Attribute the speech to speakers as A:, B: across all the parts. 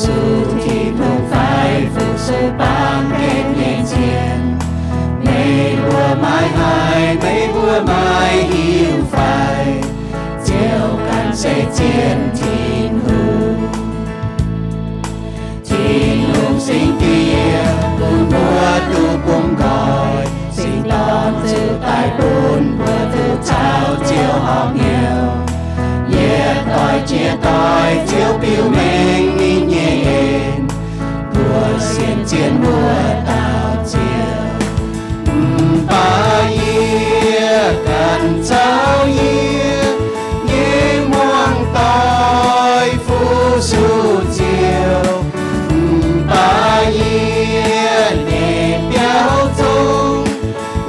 A: sự thì không phải phục sự ban kết nhân chiến. Mấy bùa mai hai, mấy bùa mai yêu phải, chiều càng sẽ chiến thiên hùng. Thiên hùng sinh kia, buồn bùa tu cùng gọi, sinh đón từ tại buồn bùa từ trao chiều họ nghèo. Chia tôi chiếu biểu mình nhìn nhìn, bùa xiên chiến bùa tạo chiều. Ba yê cần cháu yê, nhé muang tôi phu su chiều. Ba yê nề béo trung,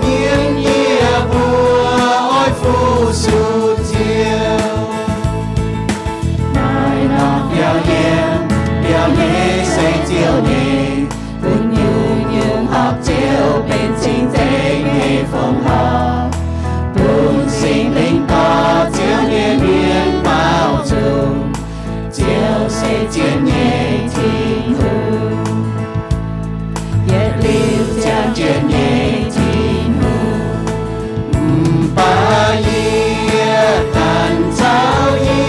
A: nhiên yê bùa ôi phu su chiều. Nhé xây chiều nhé, cũng như học chiều bên chính tế nghề phong học. Buồn sinh linh to chiều nhé miền bao trùm, chiều xây chiến nhé thiên hùng. Yết liêu chàng chiến nhé thiên hùng. Ba yê cần cháu yê,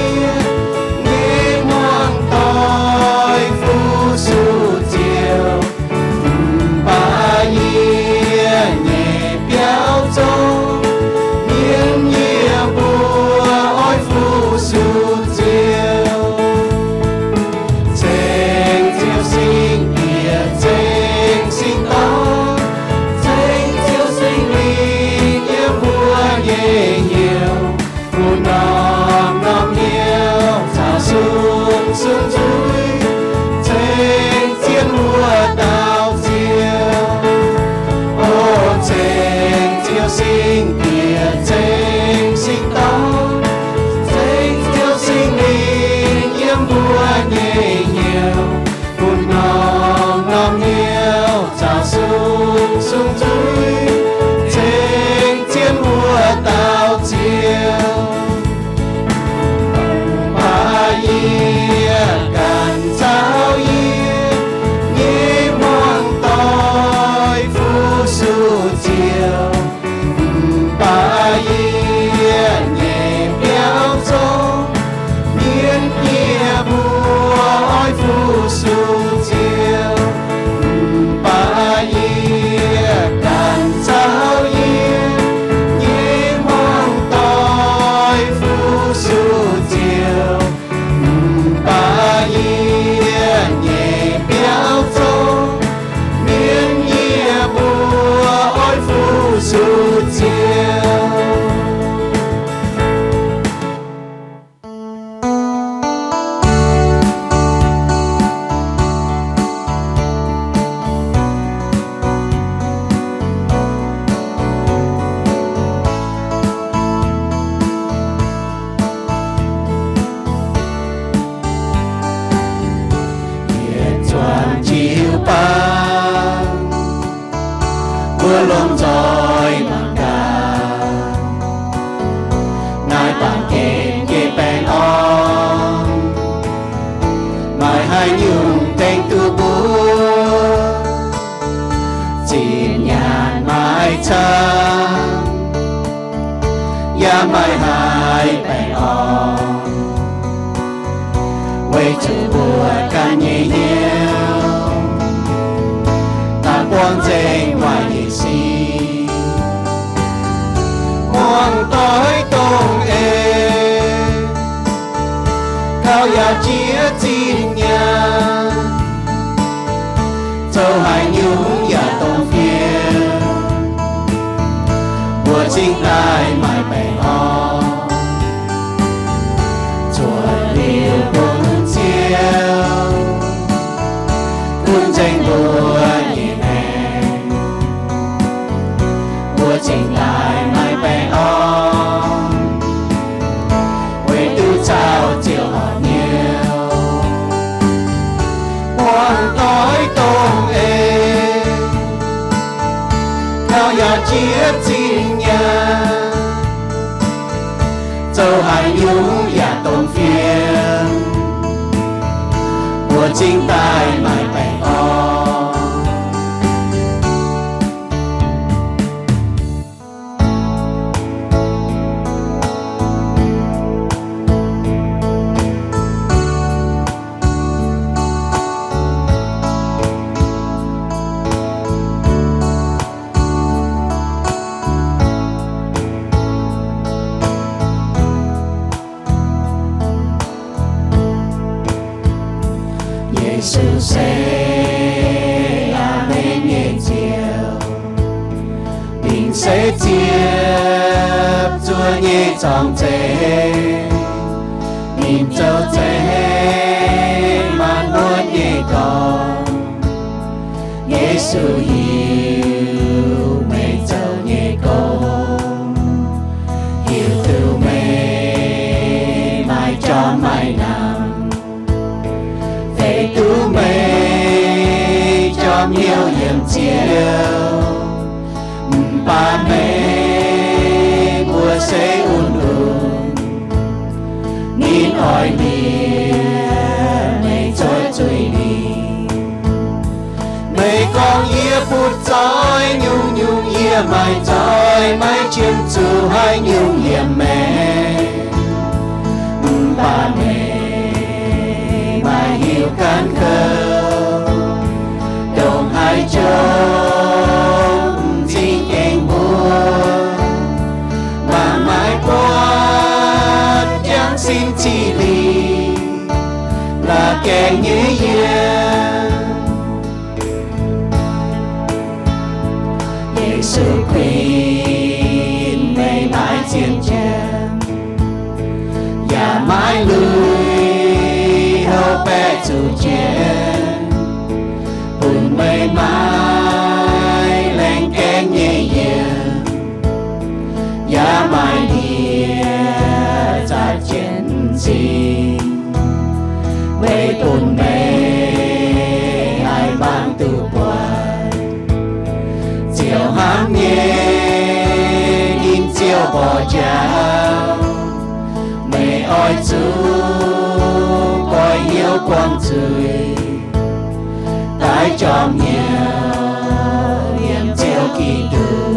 A: xuống dưới trên chiến mùa đào chiều. Ô trên chiều sinh kia trên sinh tông, trên chiều sinh linh nhiễm mùa nhẹ nhiều. Buồn ngon nhiều trào xuống dưới trên chiến mùa đào chiều. Cần cháu yê, nhé muang tôi phu su chiều. Ba yê nhẹ béo trông, nhiên nhẹ bùa ôi phu su chiều. Ba yê cần cháu yê, nhé muang tôi phu su chiều. Ba yê nhẹ béo trông, miên nhẹ bùa ôi phu su chiều. Bữa lông trôi bằng ca, nai bằng kê bèn on, mai hai nhung tên tu búa, chìm nhàn mai trăng, ya mai hai bèn on, quay chữ bùa ca nhẹ nhiều. Quang trên ngoài nhị si, muang tối tôn ê, cao ya chia chín nhà, châu hai nhung ya tôn phiên, bùa chính tai mai bèn o, chuột liều bốn chiều, cuốn tranh bùa trình lại mai bè on, quê tu trao chiều họ nhiều. Quang tối tôn ê, cao ya chia chín nhà, châu hai nhung ya tôn phiên, chính tai mãi bày o Giêsu sẽ lên nhẹ chiều mình sẽ tiếp Chúa nhẹ trong thế mình châu thế mà muốn nhẹ con Giêsu yêu mình châu nhẹ con yêu từ mê mãi cho mãi nằm về tu mê cho nhiều hiểm chiều ba mê mùa sẽ ùn nín hỏi nia mê trôi trôi đi mê con ia phút trói nhung nhung ia mai trói mai chiêm chủ hai nhung hiểm mê ba mê hiểu can khờ đồng hai trông chính em buồn mà mãi qua chẳng xin chỉ vì là kẻ như yên Giêsu Christ mày mãi chiến tranh và mãi lùi hậu bé chủ chiến buồn mây mãi lên kén nhẹ nhàng giá mai địa ra chiến gì về buồn mê ai mang từ quay chiều hám nhẹ nhìn chiều bỏ cháo mê oi chú coi hiếu quang trời tái cho nhiều niềm chiều kỳ tư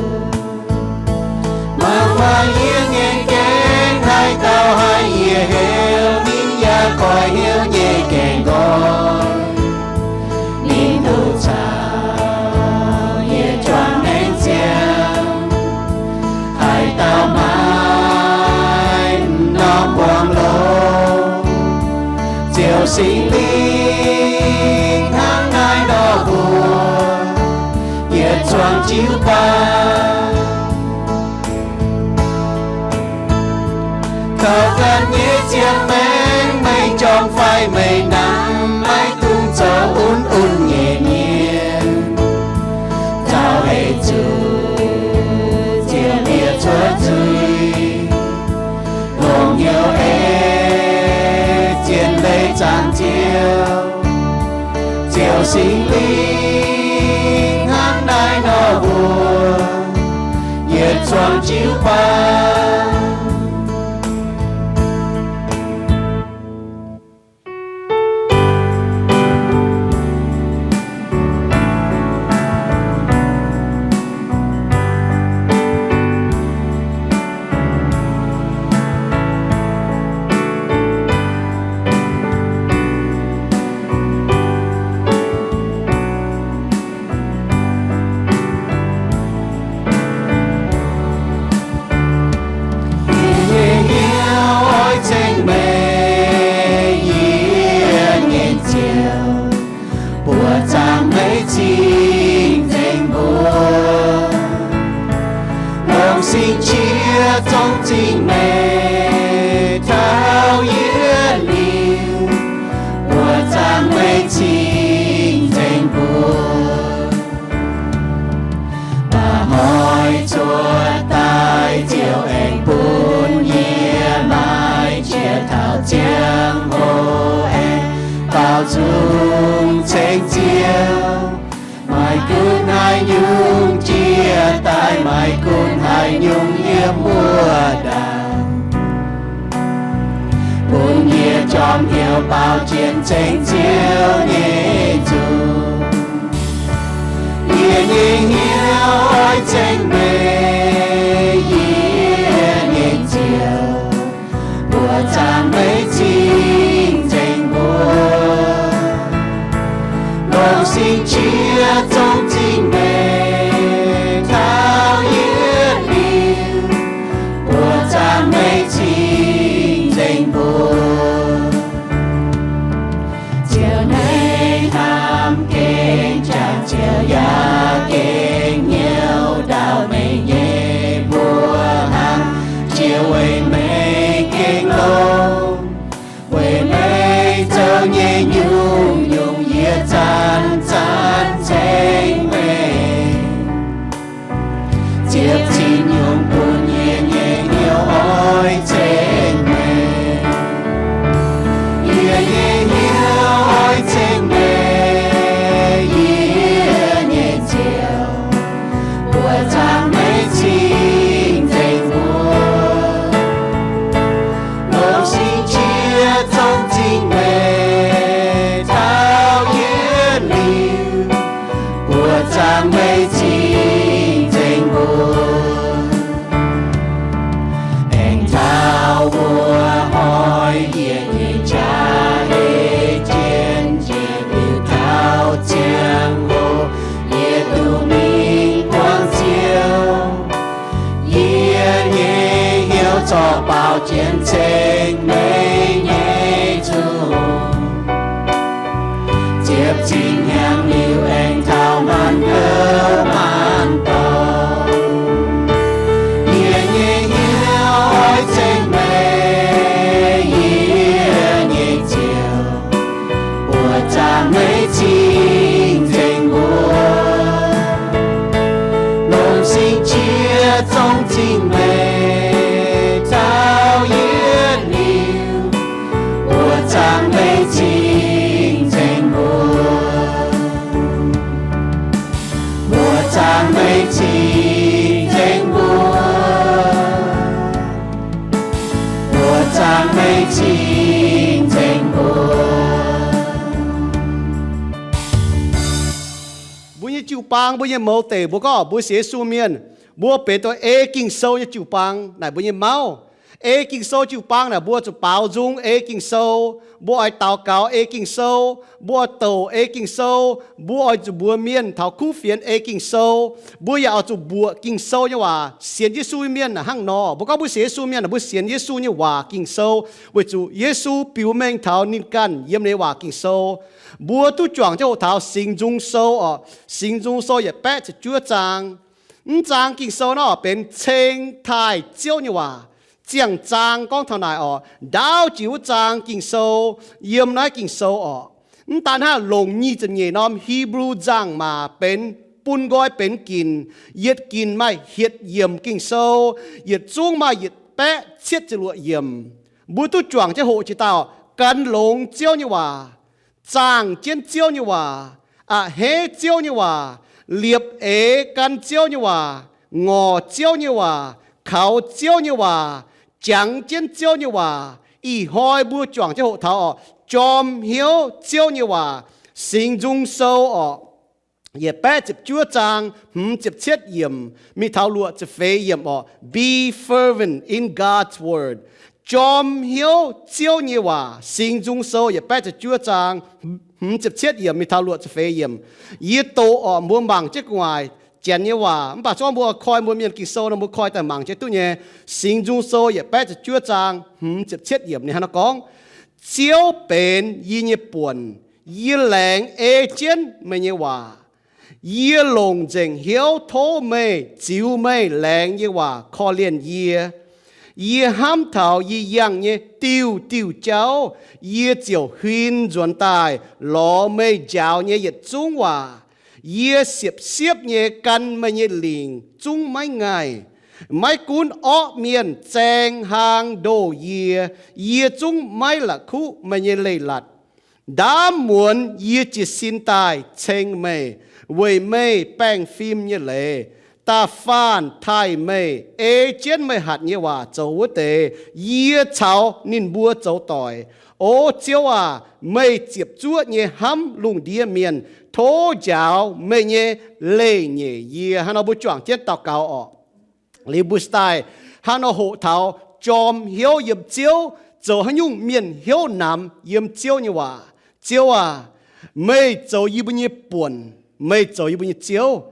A: mà hoa hiếu nghe kén hai tao hai hiếu hiếu nín ya coi hiếu nhẹ kèn gọi nín tu chào hiếu choang nên chiều hai tao mãi nó quang lâu chiều sinh linh tháng ngày đỏ buồn nhiệt choang chiếu ba khâu gần như chiếc mến mây trong phai mây nắng mây tung gió ún nhẹ nhàng chào hệ chủ chiều địa chúa tươi gồm nhiều chiến lê tràn chiều sinh linh hăng đai nó buồn nhiệt choang chiếu ba xin chia trong tình mẹ thao yết liều của giang mây chính thành buồn bà hỏi chúa tai chiều anh buồn nhẹ mai chia thảo chiang hồ em bao dung tranh chiều mai cún hai nhung chia tay mai cún hai nhung nghĩa mùa đào buồn nghĩa cho nhóm hiểu bao chiến tranh chiếu nhé chủ yên yên hiểu ôi tranh mê yên yên chiều mùa tràn mấy chinh tranh mùa lòng xin chia trong chính mê thao yên liêu mùa tràn mấy chinh tranh mùa chiều nay tham kinh chẳng chiều giá kinh nhiều đào mê nhé mùa hàng chiều quên mê kinh lâu quên mê chờ nhé nhung nhung yết chan chan tranh mê chiếc chi nhung buồn nhẹ nhẹ nhiều ôi tranh mê nhẹ nhẹ nhiều ôi tranh mê nhẹ nhẹ chiều mùa tràn mấy chinh tranh mùa lòng xin chia trong chính mê thao yên liêu mùa tràn mấy chinh tranh mùa anh thao mùa hỏi yên yên cha hê chiến chiến yêu thao chiang hồ yên tu minh quang chiếu yên yên hiểu cho bao chiến tranh mê nhé chủ tiếp chính hàng liêu anh thao man cơ man to yên yên hiểu ôi tranh mê yên yên chiều mùa tràn mấy chinh tranh mùa lòng xin chia trong chính mê thao yên liêu mùa tràn mấy chinh tranh mùa mùa tràn mấy chinh tranh mùa mùa tràn mấy chinh tranh mùa
B: bún như chịu bang bún như mâu tề bún có bún xế su miên bún bể tôi kinh sâu như chịu bang này bún như máu kinh sâu chịu bang này bún chịu bao dung kinh sâu bún ai tàu cáo kinh sâu bún tàu kinh sâu bún ai chịu bún miên thảo khu phiền kinh sâu bún ya chịu bún kinh sâu như hòa xiên Giêsu miên là hang nọ bún có bún xế su miên là bún xiên Giêsu như hòa kinh sâu với chủ Giêsu biểu minh thảo nín căn yếm lấy hòa kinh sâu bùa tu chọn cho thảo sinh dung sâu sinh dung sâu也béจะchúa trang trang kinh sâu nóเป็นเชิงไทยเจ้านี่ว่าเจียงจางก้องทางไหนดาวจิ๋วจางkinh sâuเยี่ยมน้อยkinh sâuแต่ถ้าลงนี่จะเนี่ยน้อมฮีบรูจางมาเป็นปุ่นก้อยเป็นกินเย็ดกินไม่เฮ็ดเยี่ยมkinh sâuเย็ดจุ้งมาเย็ดแปะเช็ดจะลวดเยี่ยมบุตุจวงจะโหจิตากันลงเจ้านี่ว่าtrang chiến chiếu như hòa hế chiếu như hòa liệp can chiếu như hòa ngò chiếu như hòa khảo chiếu như hòa chẳng chiến chiếu như hòa y hoi bua chọn cho hộ thảo chom hiếu chiếu như hòa sinh dung sâu ye bé chụp chúa trang chụp chết yểm mi thảo lụa chụp phê yểm be fervent in God's word chom hiếu chiếu như hòa sinh dung sâu ye bé chụp chúa trang chụp chết yểm mi thảo lụa chụp phê yểm ye tô mua bằng chết ngoài chén như hòa bà cho mua coi mua miền kinh sâu nó mua coiแต่bằng chết tu nhé sinh dung sâu ye bé chụp chúa trang chụp chết yểm này nó có chiếu bền y như buồn y lạnh chiến mày như hòa y lồng dình hiếu thố mê chiếu mê lạnh như hòa khó liền y ham thảo y yang như tiêu tiêu cháu y chiều huyên duẩn tài lò mê giáo như yết trung hòa y xiếp xiếp như căn mê như lình trung mấy ngày mấy cuốn miền chèn hàng đồ y trung mấy là khu mê như lây lạt đã muốn y chỉ xin tài chênh mê với mê bèn phim như lệ ta phan thai mê chiến mê hạt như hòa châu tê yê cháu nín bua châu tỏi ô chiếu mê chiếp chúa như hâm lùng đĩa miền thô giáo mê như lê nhẹ yê hà nó bố choảng chết tàu cao ọ lý bù stai hà nó hộ thảo chòm hiếu yếm chiếu châu hà nhung miền hiếu nằm yếm chiếu như hòa chiếu mê châu yếm như buồn mê châu yếm như chiếu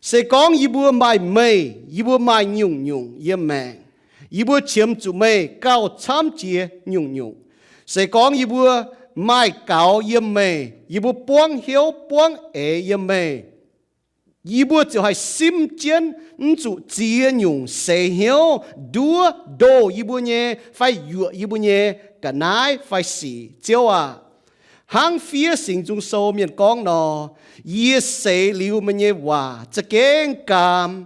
B: sẽ có y bùa mai mê y bùa mai nhung nhung yếm mẹ y bùa chiếm chủ mê cao chám chia nhung nhung sẽ có y bùa mai cao yếm mê y bùa buông hiếu buông yếm mê y bùa chỉ hay sim chiến chủ chia nhung sẽ hiếu đua đô y bùa nhé phải dựa y bùa nhé cả nái phải xỉ chiếu hang phía sinh trung sâu miền con nó yê sẽ liu mà nhé hòa cho kén cam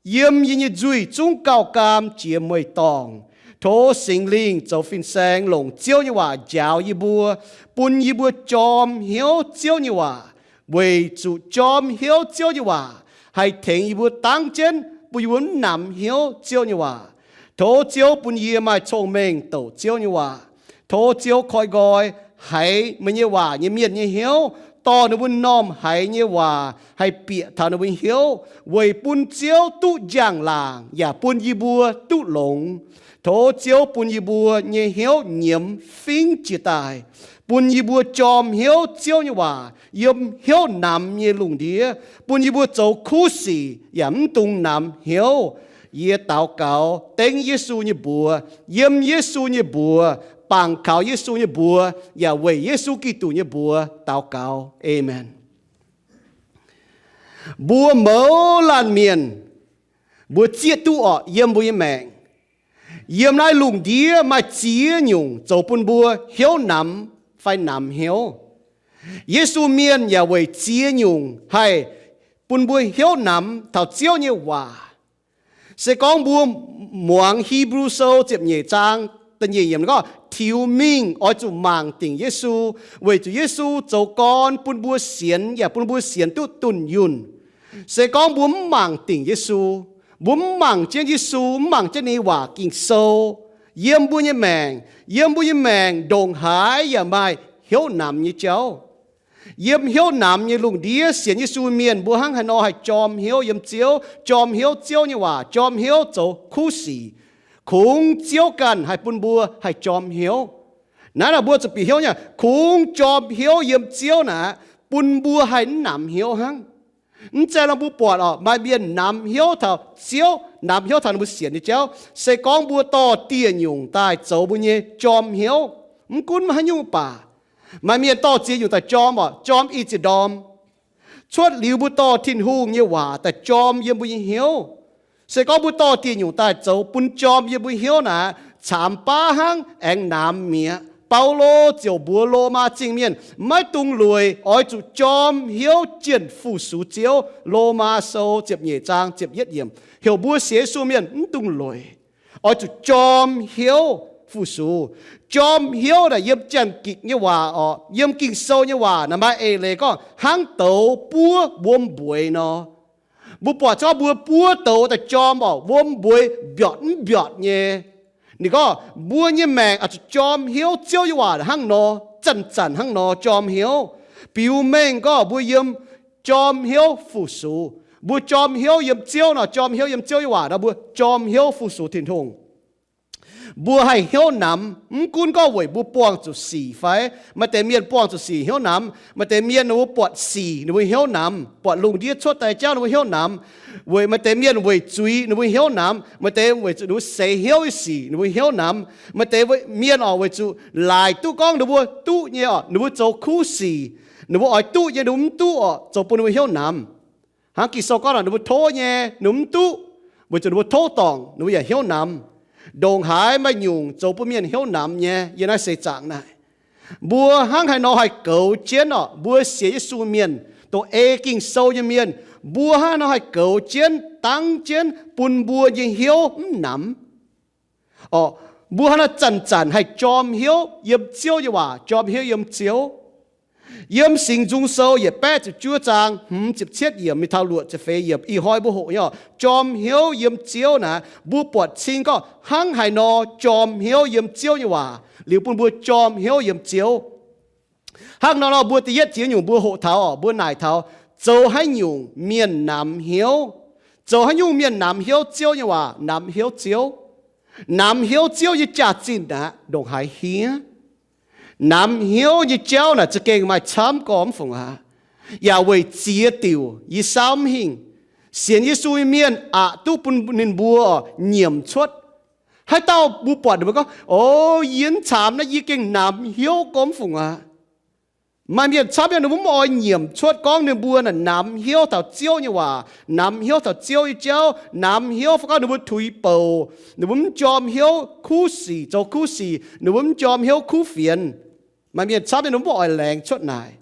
B: yếm như duy trung cao cam chia mười tòng thô sinh linh châu phiên sang lồng chiếu như hòa giáo y bùa bùn y bùa chom hiếu chiếu như hòa vì chủ chom hiếu chiếu như hòa hay thèn y bùa tăng chân bùi bùa nằm hiếu chiếu như hòa thô chiếu bùn y mà thông minh tổ chiếu như hòa thô chiếu khói gọi hay mà như hòa như miền như hiếu to nó bún nom hay như hòa hay bịa thà nó bún hiếu với bún chiếu tu giang làng và bún y bùa tu lồng thô chiếu bún y bùa như hiếu nhiễm phinh chia tài bún y bùa chom hiếu chiếu như hòa yếm hiếu nằm như lùng đĩa bún y bùa châu khu sĩ yếm tung nằm hiếu yê tao cáo tên Giêsu như bùa yếm Giêsu như bùa bằng khảo Giêsu như bùa và về Giêsu Kitô như bùa tao cáo amen bùa mở lan miền bùa chia tu ọ yếm bùa yếm mẹ yếm nai lùng đĩa mà chia nhung châu bùn bùa hiếu nằm phải nằm hiếu Giêsu miền và về chia nhung hay bùn bùa hiếu nằm thảo chiếu như hòa sẽ có bùa muang Hebrew sâu tiếp nhẹ trang tên gì vậy có thiếu minh ở chỗ mang tình Giêsu về chỗ Giêsu châu con bún bùa xiên và bún bùa xiên tu tuần yun sẽ có bún mang tình Giêsu bún mang trên Giêsu mang trên này hòa kinh sâu yếm bùa như mèn đồng hải và mai hiếu nằm như cháu yếm hiếu nằm như lùng đĩa xiên Giêsu miền bùa hăng hà nội hay chom hiếu yếm chiếu chom hiếu chiếu như hòa chom hiếu châu khu sĩ khung chiếuกันให้ปุ่นบัวให้จอมเหียวนั่นน่ะบัวจะปีเหียวเนี่ยคงจอมเหียวเยี่ยมเจียวน่ะปุ่นบัวให้หนำเหียวหังนั่นใจเราบัวปวดอ่ะมาเบียนหนำเหียวเท่าเจียวหนำเหียวเท่าบัวเสียนนี่เจ้าใส่กองบัวต่อเตี้ยหยุ่งใต้เจ้าบัวเนี่ยจอมเหียวมันกุ้นมาให้ยุ่งป่ามาเมียต่อเจียอยู่แต่จอมอ่ะจอมอีจิดอมชวดหลิวบัวต่อทิ้นหูเนี่ยว่าแต่จอมเยี่ยมบัวเหียวsẽ có bút to tiền dùng tại châu bún chom như bún hiếu nà chạm ba hang anh nam mía Paulo chiều bùa lô ma chính miền mai tung lùi ỏi chủ chom hiếu triển phụ sú chiếu lô ma sâu chụp nhẹ trang chụp yết điểm hiểu bùa xế su miền tung lùi ỏi chủ chom hiếu phụ sú chom hiếu là yếm chân kịch như hòa yếm kinh sâu như hòa nà mai ê lê có hang tàu bùa buông bùi nó bùa bỏ cho bùa tàuแต่จอมบอกวมบวยเบียดเนี่ยนี่ก็บัวเนี่ยแมงอาจจะจอมเหี้ยวเจ้าอยู่ว่าหั่งนอจันหั่งนอจอมเหี้ยวปิวแมงก็บัวเยี่ยมจอมเหี้ยวฟูสูบัวจอมเหี้ยวเยี่ยมเจ้าเนาะจอมเหี้ยวเยี่ยมเจ้าอยู่ว่านะบัวจอมเหี้ยวฟูสูถิ่นทงบัวให้เหี้ยวนำกุนก็ไหวบัวปวงจุดสี่ไฟมาแต่เมียนปวงจุดสี่เหี้ยวนำมาแต่เมียนหนูปวดสี่หนูเหี้ยวนำปวดลุงเดียชดแต่เจ้าหนูเหี้ยวนำเว้ยมาแต่เมียนเว้ยจุยหนูเหี้ยวนำมาแต่เว้ยหนูเสยเหี้ยวสี่หนูเหี้ยวนำมาแต่เว้ยเมียนเว้ยจุลายตู้กองหนูบัวตู้เนี่ยหนูโจคู่สี่หนูบัวตู้เนี่ยหนูตู้โจปุ่นหนูเหี้ยวนำหางกิโซก็หนูบัวโทเนี่ยหนูตู้เว้ยจุหนูบัวโทตองหนูอย่าเหี้ยวนำđồng hải mà nhung châu bùa miền hiếu nằm nhé yên ai sẽ chẳng này bùa hang hải nó hay cầu chiến ọ bùa xế su miền tổ ê kinh sâu như miền bùa hang nó hay cầu chiến tăng chiến bùn bùa như hiếu nằm bùa hang nó chần hay chom hiếu yếm chiếu như hòa chom hiếu yếm chiếu yếm sinh dung sâu yếm bé chụp chúa trang chụp chết yếm mi thao luộc chụp phê yếm y hoi bu hộ nhở chom hiếu yếm chiếu nè bu bọt xin có hăng hải nọ chom hiếu yếm chiếu như hòa liu bún bu chom hiếu yếm chiếu hăng nọ bu tiết chiếu nhung bu hộ tháo bu nải tháo châu hay nhung miền nam hiếu châu hay nhung miền nam hiếu chiếu như hòa nam hiếu chiếu nam hiếu chiếu như trả chín đã đồng hải hía nam hiếu như chiếu là chỉ keng mai chăm cóm phụng à ya为接掉以三hình xiên như suy miên tu bún nín bùa nhiễm chuột hay tao bu bọt được không yến chám nó y keng nam hiếu cóm phụng à mà miền chám miền nó muốn mọi nhiễm chuột con nín bùa là nam hiếu thảo chiếu như hòa nam hiếu thảo chiếu như chiếu nam hiếu phải có nó muốn thui bầu nó muốn chom hiếu khu xì cho khu xì nó muốn chom hiếu khu phiền mà miền chám miền nó muốn mọi lẹng chuột này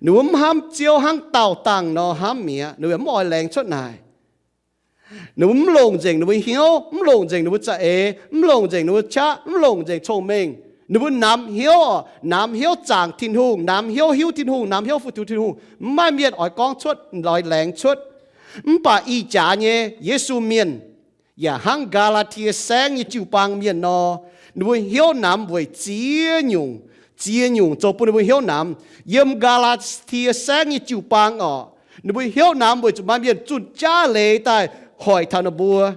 B: nó muốn ham chiếu hang tàu tàng nó ham mía nó muốn mọi lẹng chuột này nó muốn lồng dình nó muốn hiếu muốn lồng dình nó muốn chạy muốn lồng dình nó muốn cha muốn lồng dình thông minh nó muốn nam hiếu chàng thiên hùng nam hiếu thiên hùng nam hiếu phụ thiên hùng mai miền ở con chuột lòi lẹng chuột bà y trả nhé Giêsu miền ya hang Galatia sáng như chịu bang miền nó muốn hiếu nam với chia nhung cho bún với hiếu nam yếm Galatia sáng như chịu bang nó muốn hiếu nam với chúng mai miền chun cha lệ tại hỏi thằng nó bùa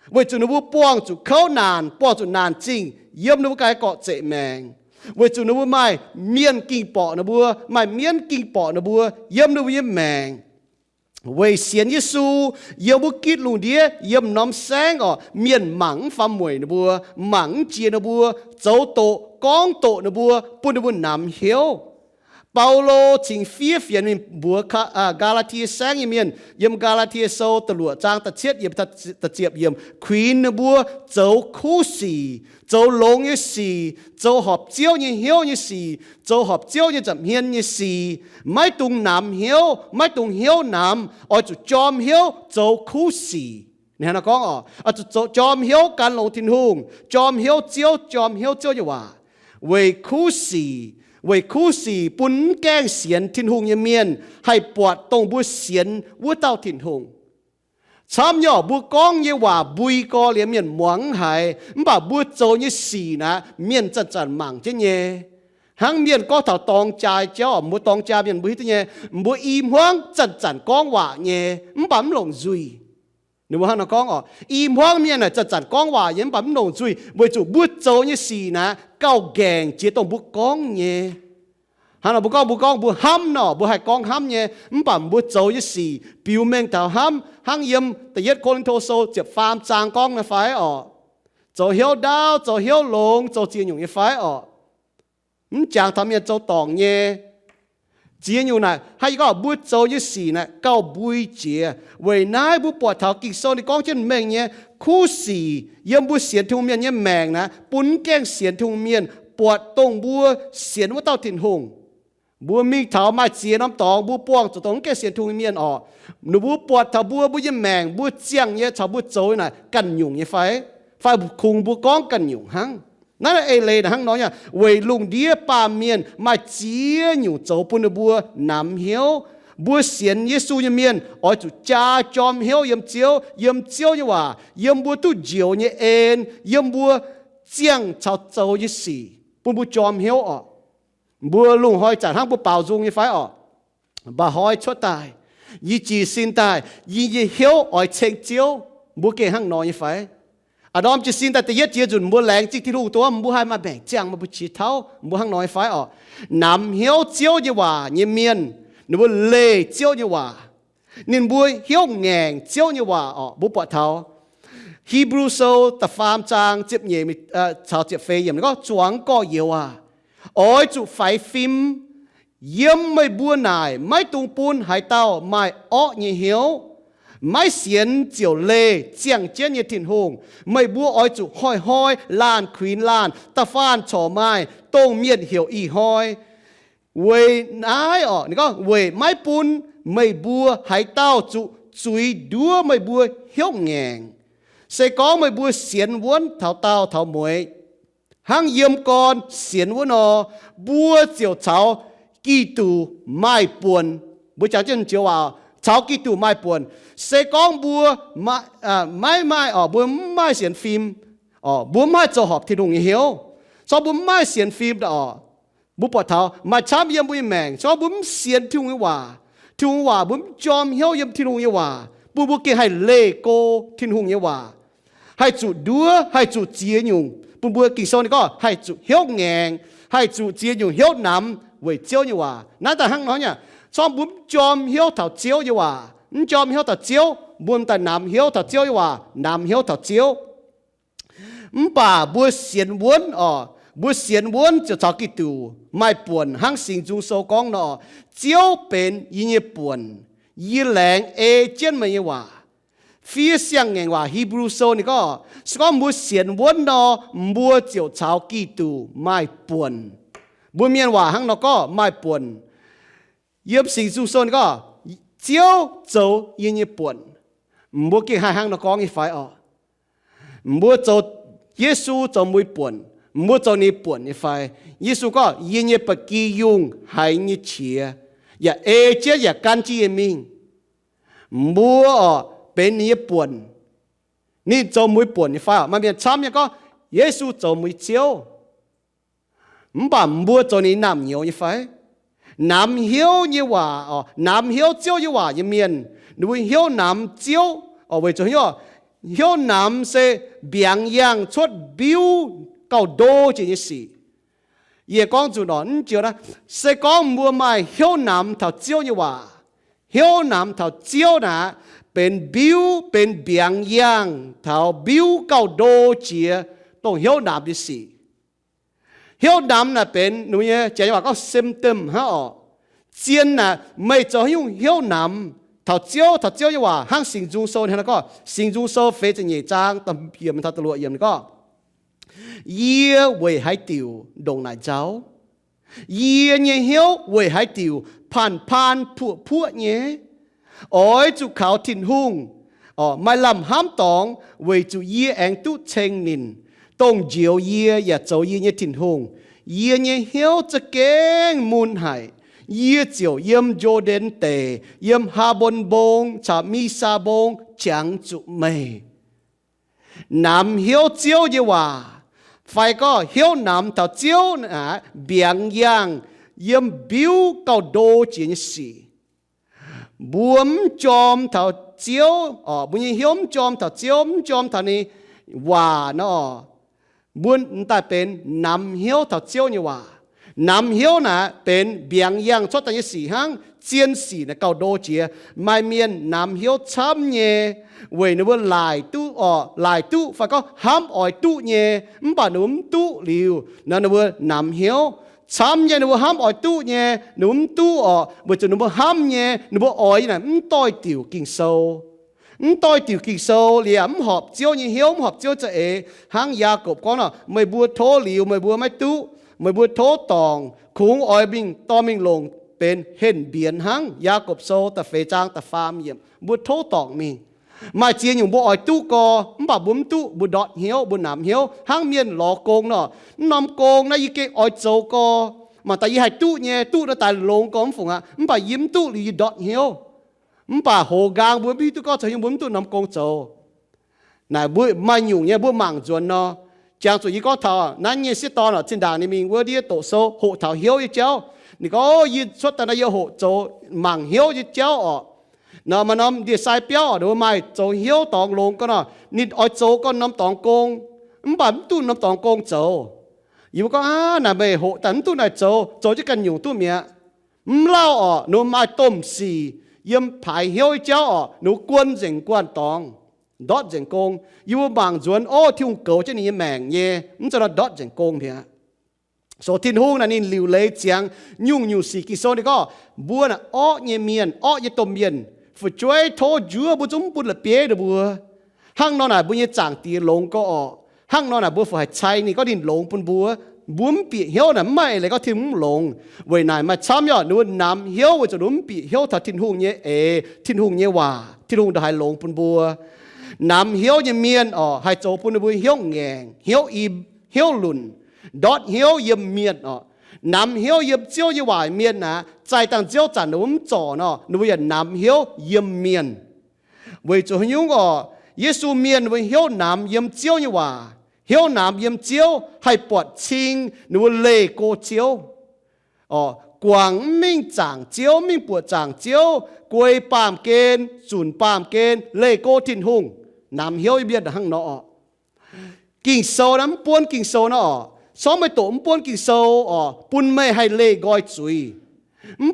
B: với chúng nó bùa buông chúng khâu nàn buông chúng nàn chính yếm nó cái cọ dễ mèng với chúng nó bùa mai miên kinh bỏ nó bùa mai miên kinh bỏ nó bùa yếm nó yếm mèng với xiên Giêsu yếm bùa kít lùng đĩa yếm nóm sáng miên mắng phàm mùi nó bùa mắng chia nó bùa dấu tổ con tổ nó bùa bùn nó bùa nằm hiếu Paulo chính phía phiền mình bùa Galatia sáng như miền yếm Galatia sâu tờ lụa trang tờ chết yếm tờ chiệp yếm Queen nó bùa dấu khu xì dấu lông như xì dấu họp chiếu như hiếu như xì dấu họp chiếu như chậm hiên như xì mấy tung nam hiếu nam ở chỗ chom hiếu dấu khu xì nè nó có ở chỗ chom hiếu can lông thiên hùng chom hiếu chiếu như hòa về khu xì为苦时本gang xiên thiên hùng như miền hay bọt tông bùa xiên bùa tao thiên hùng chăm nhỏ bùa con như hòa bùi co liền miền muang hay bà bùa châu như xì nè miền chân chân mảng chứ nhé hàng miền có thảo tòng trai cháu bùa tòng trai miền bùi thế nhé bùa im hoang chân chân con hòa nhé bấm lồng duy nếu mà nó con im hoang miền này chân chân con hòa yếm bấm lồng duy với chủ bùa châu như xì nè cao gèng chỉ tông bùa con nhé hắn là bùa con bùa ham nọ bùa hai con ham nhé bấm bùa châu như xì biểu minh thảo ham hàng yếmแต่ยัดคนโทโซเจ็บฟาร์มจางกองนะไฟchâu hiếu đao châu hiếu lông châu chia nhung nhưไฟchàngทำเนี่ยchâu tòng nhé chia nhung này hay có bùa châu như xì này cao bùi chia vậy nãy bùa bọt thảo kịch sâu thì con trên mình nhé khu xì yếm bùa xiên thùng miên nhé mèng nè bún keng xiên thùng miên bọt tông bùa xiên bùa tao thiên hùng bùa mi thảo mai chiaน้ำตองบวป้องจะต้องแก่เสียนทุ่งเมียนหนูบวปวดถ้าบวยังแมงบวเจียงเนี่ยชาวบวโจยน่ะกันหยุ่งเนี่ยไฟคุงบวก้องกันหยุ่งหังนั่นเอเลยนะหังน้อยเนี่ยเวลุงเดียป่าเมียนมาเจียหยุ่งโจปุ่นบัวนำเหี้ยวบัวเสียนเยซูยังเมียนจุจ้าจอมเหี้ยวเยี่ยมเจียวเนี่ยว่าเยี่ยมบัวตู้เจียวเนี่ยเอ็นเยี่ยมบัวเจียงชาวโจยี่สี่ปุ่นบัวจอมเหี้ยวบัวลุงหอยจัดห้างบัวเป่าจุงยี่ไฟบ่หอยชดตายยี่จีสินตายยี่เหี้ยวเช็งเจียวบัวเก่งห้างน้อยยี่ไฟดอมจีสินตายแต่เย็ดเจียจุนบัวแรงจิกที่ลูกตัวบัวให้มาแบ่งเจียงมาบุชีเท้าบัวห้างน้อยไฟนำเหี้ยวเจียวยี่ว่ายี่เมียนนี่บัวเล่เจียวยี่ว่านี่บัวเหี้ยวแงงเจียวยี่ว่าบัวปะเท้าฮีบรูโซตะฟามจางเจ็บเหย่มีชาวเจ็บเฟยอย่างนี้ก็จวงก็เยี่ยวจุไฟฟิมเยี่ยมไม่บัวนายไม่ตุงปูนหายเต้าไม่ยี่เหี้ยวไม่เสียนเจียวเล่เจียงเจียนยี่ถิ่นหงไม่บัวจุห้อยล้านควีนล้านตะฟานฉ่อไม้ต้งเมียนเหี่ยวอีห้อยเวนายนี่ก็เวไม่ปูนไม่บัวหายเต้าจุยดัวไม่บัวเหี้ยวแงงเสกองไม่บัวเสียนวนเท่าเต้าเท่ามวยห้างเยี่ยมก่อนเสียนวนบัวเจียวเฉา Kitô mai buồn bữa cháu chân chiếu vào cháu Kitô mai buồn sẽ có bữa mai bữa mai xem phim bữa mai cho họp thì đúng hiểu sau bữa mai xem phim đó bữa bỏ tháo mà chăm yếm bữa mèn sau bữa xem thì đúng hòa bữa chom hiểu yếm thì đúng hòa bữa kia hay lê cô thì đúng hòa hay chủ đua hay chủ chia nhung bữa kỳ sau này có hay chủ hiểu ngàn hay chủ chia nhung hiểu nắm với chiếu như hòa nãy ta hăng nói nhá sau bữa chom hiểu thảo chiếu như hòa chom hiểu thảo chiếu bữa ta nắm hiểu thảo chiếu như hòa nắm hiểu thảo chiếu bà bữa xiên vốn cho cháu Kitô mai buồn hăng sinh dung sâu con nó chiếu bên như buồn như lạnh trên mà như hòa phía sang ngày hòa Hebrew sâu này có bữa xiên vốn nó bữa cho cháu Kitô mai buồn bữa miền hòa hăng nó có mai buồn yếm sinh dung sâu này chiếu dấu như buồn bữa kia hai hăng nó có như phải bữa dấu Giêsu cho mũi buồn mua cho ni buồn như phải Giêsu có yên như bậc kỳ dùng hay như chia ya chia ya can chi mình mua bên như buồn ni cho mũi buồn như phải mà miền chăm như có Giêsu cho mũi chiếu bà mua cho ni nam nhiều như phải nam hiếu như hòa nam hiếu chiếu như hòa như miền nuôi hiếu nam chiếu vậy cho hiếu nam sẽ biến yang xuất biểu cầu đô chỉ như gì, ye con chủ nó chiều đó sẽ có mua mai hiếu nam thảo chiếu như hòa, hiếu nam thảo chiếu nè bên biểu bên biến yang thảo biểu cầu đô chỉ tổng hiếu nam như gì, hiếu nam là bên nuôi chỉ là có symptom ha chiến là mấy cho hiếu nam thảo chiếu như hòa hang sinh dung sâu này nó có sinh dung sâu phê cho nhẹ trang tầm hiểm thảo tự luận hiểm có ye về hai tiểu đồng nải cháu ye nhẹ hiếu về hai tiểu pan phụ nhé ôi chú khảo thìn hung mai làm hám tòng về chú ye anh tu chênh nín tông diệu ye ya cháu ye nhẹ thìn hung ye nhẹ hiếu cho kén muôn hải ye chiều yếm Jordan tề yếm hà bồn bông chả mi sa bông chẳng chụp mây nam hiếu chiếu như hòa phải có hiếu nam thảo chiếu biến yang yếm biểu cầu đô chỉ như gì buồm chom thảo chiếu bây giờ hiếu chom thảo chiếu chom thảo này hòa nó buôn ta bên nam hiếu thảo chiếu như hòa nam hiếu nèเป็นเบียงยังชดแต่ยี่สี่ห้างเจียนสี่นะเก่าโดเจียไม่เมียนnam hiếuช้ำเย่เว้ยนึกว่าลายตู้ลายตู้ฝากก็ห้ามอ่อยตู้เย่ป่าหนุ่มตู้หลิวนั่นนึกว่าnam hiếuช้ำเย่นึกว่าห้ามอ่อยตู้เย่หนุ่มตู้เว้ยจะนึกว่าห้ามเย่นึกว่าอ่อยน่ะต้อยติ๋วกิ่งโซต้อยติ๋วกิ่งโซเหลี่ยมหอบเจียวยี่hiếuหอบเจียวจะห้างยากบก็น่ะไม่บัวโทหลิวไม่บัวไม่ตู้ไม่บัวโทตองคุ้งอ้อยบิงตอมิงลงเป็นเห็นเบียนหังยากบโซแต่เฟจางแต่ฟาร์มเยี่ยมบัวโทตองมีมาเจียนอยู่บัวอ้อยตู้กอมบ่บุ้มตู้บัวดอดเหี้ยวบัวหนามเหี้ยวหังเมียนหลอกโกงเนาะนำโกงนะยี่เกอ้อยโจกอมาแต่ยี่ให้ตู้เนี่ยตู้น่ะแต่ลงก็มฝงอ่ะมบ่ยิ้มตู้หรือดอดเหี้ยวมบ่โหกางบัวพี่ตู้ก็จะยังบุ้มตู้นำโกงโจน่ะบัวมาอยู่เนี่ยบัวหมั่งจวนเนาะ讲做一个头，那你是到了正当的民，我的多少后头晓一教，你个一出到那有后做忙晓一教哦，那么那么的晒表都买做晓当龙个呢，你爱做个น้ำ当工，唔把ตู้น้ำ当工做，如果那没后等ตู้来做就跟用ตู้面，唔捞哦，你买东西，因排晓一教哦，你官人官当。đót rèn công, yêu bằng chuẩn ô thiêu cầu cho nên mèn nhé, cho nó đót rèn công thế. Số thiên hung là nên liều lấy chiang nhung xì kỳ số này có bùa là ô nhẹ miền, ô nhẹ tôm miền, phải chơi thô dứa bùa chúng bùa là bế được bùa, hang nó là bùa nhẹ chẳng tiền lông có, hang nó là bùa phải chay này có điền lông bùn bùa, bùm bị hiếu là mai lại có thiên lông, vậy này mà chăm nhở nuôi nam hiếu vậy cho đúng bị hiếu thật thiên hung nhẹ, thiên hung nhẹ hòa, thiên hung đã hai lông bùn bùa. Nam hiếu như miền hai chỗ phun bùi hiếu ngèn hiếu im hiếu lùn đót hiếu yếm miền 南晓叶蕉叶话面呐，在当蕉站我们做呢，你会南晓叶面，为做用哦，耶稣面为晓南叶蕉叶话，晓南叶蕉系拔青，你会累过蕉，哦，光明长蕉明拔长蕉，龟ปามเกณฑ์จุนปามเกณฑ์累过天空，南晓叶面的行喏，กิ่งโซนั้นป้วนกิ่งโซเนาะซ้อมไม่โตมป้วนกิ่งโซอ๋อปุ่นไม่ให้เล่กอยจุย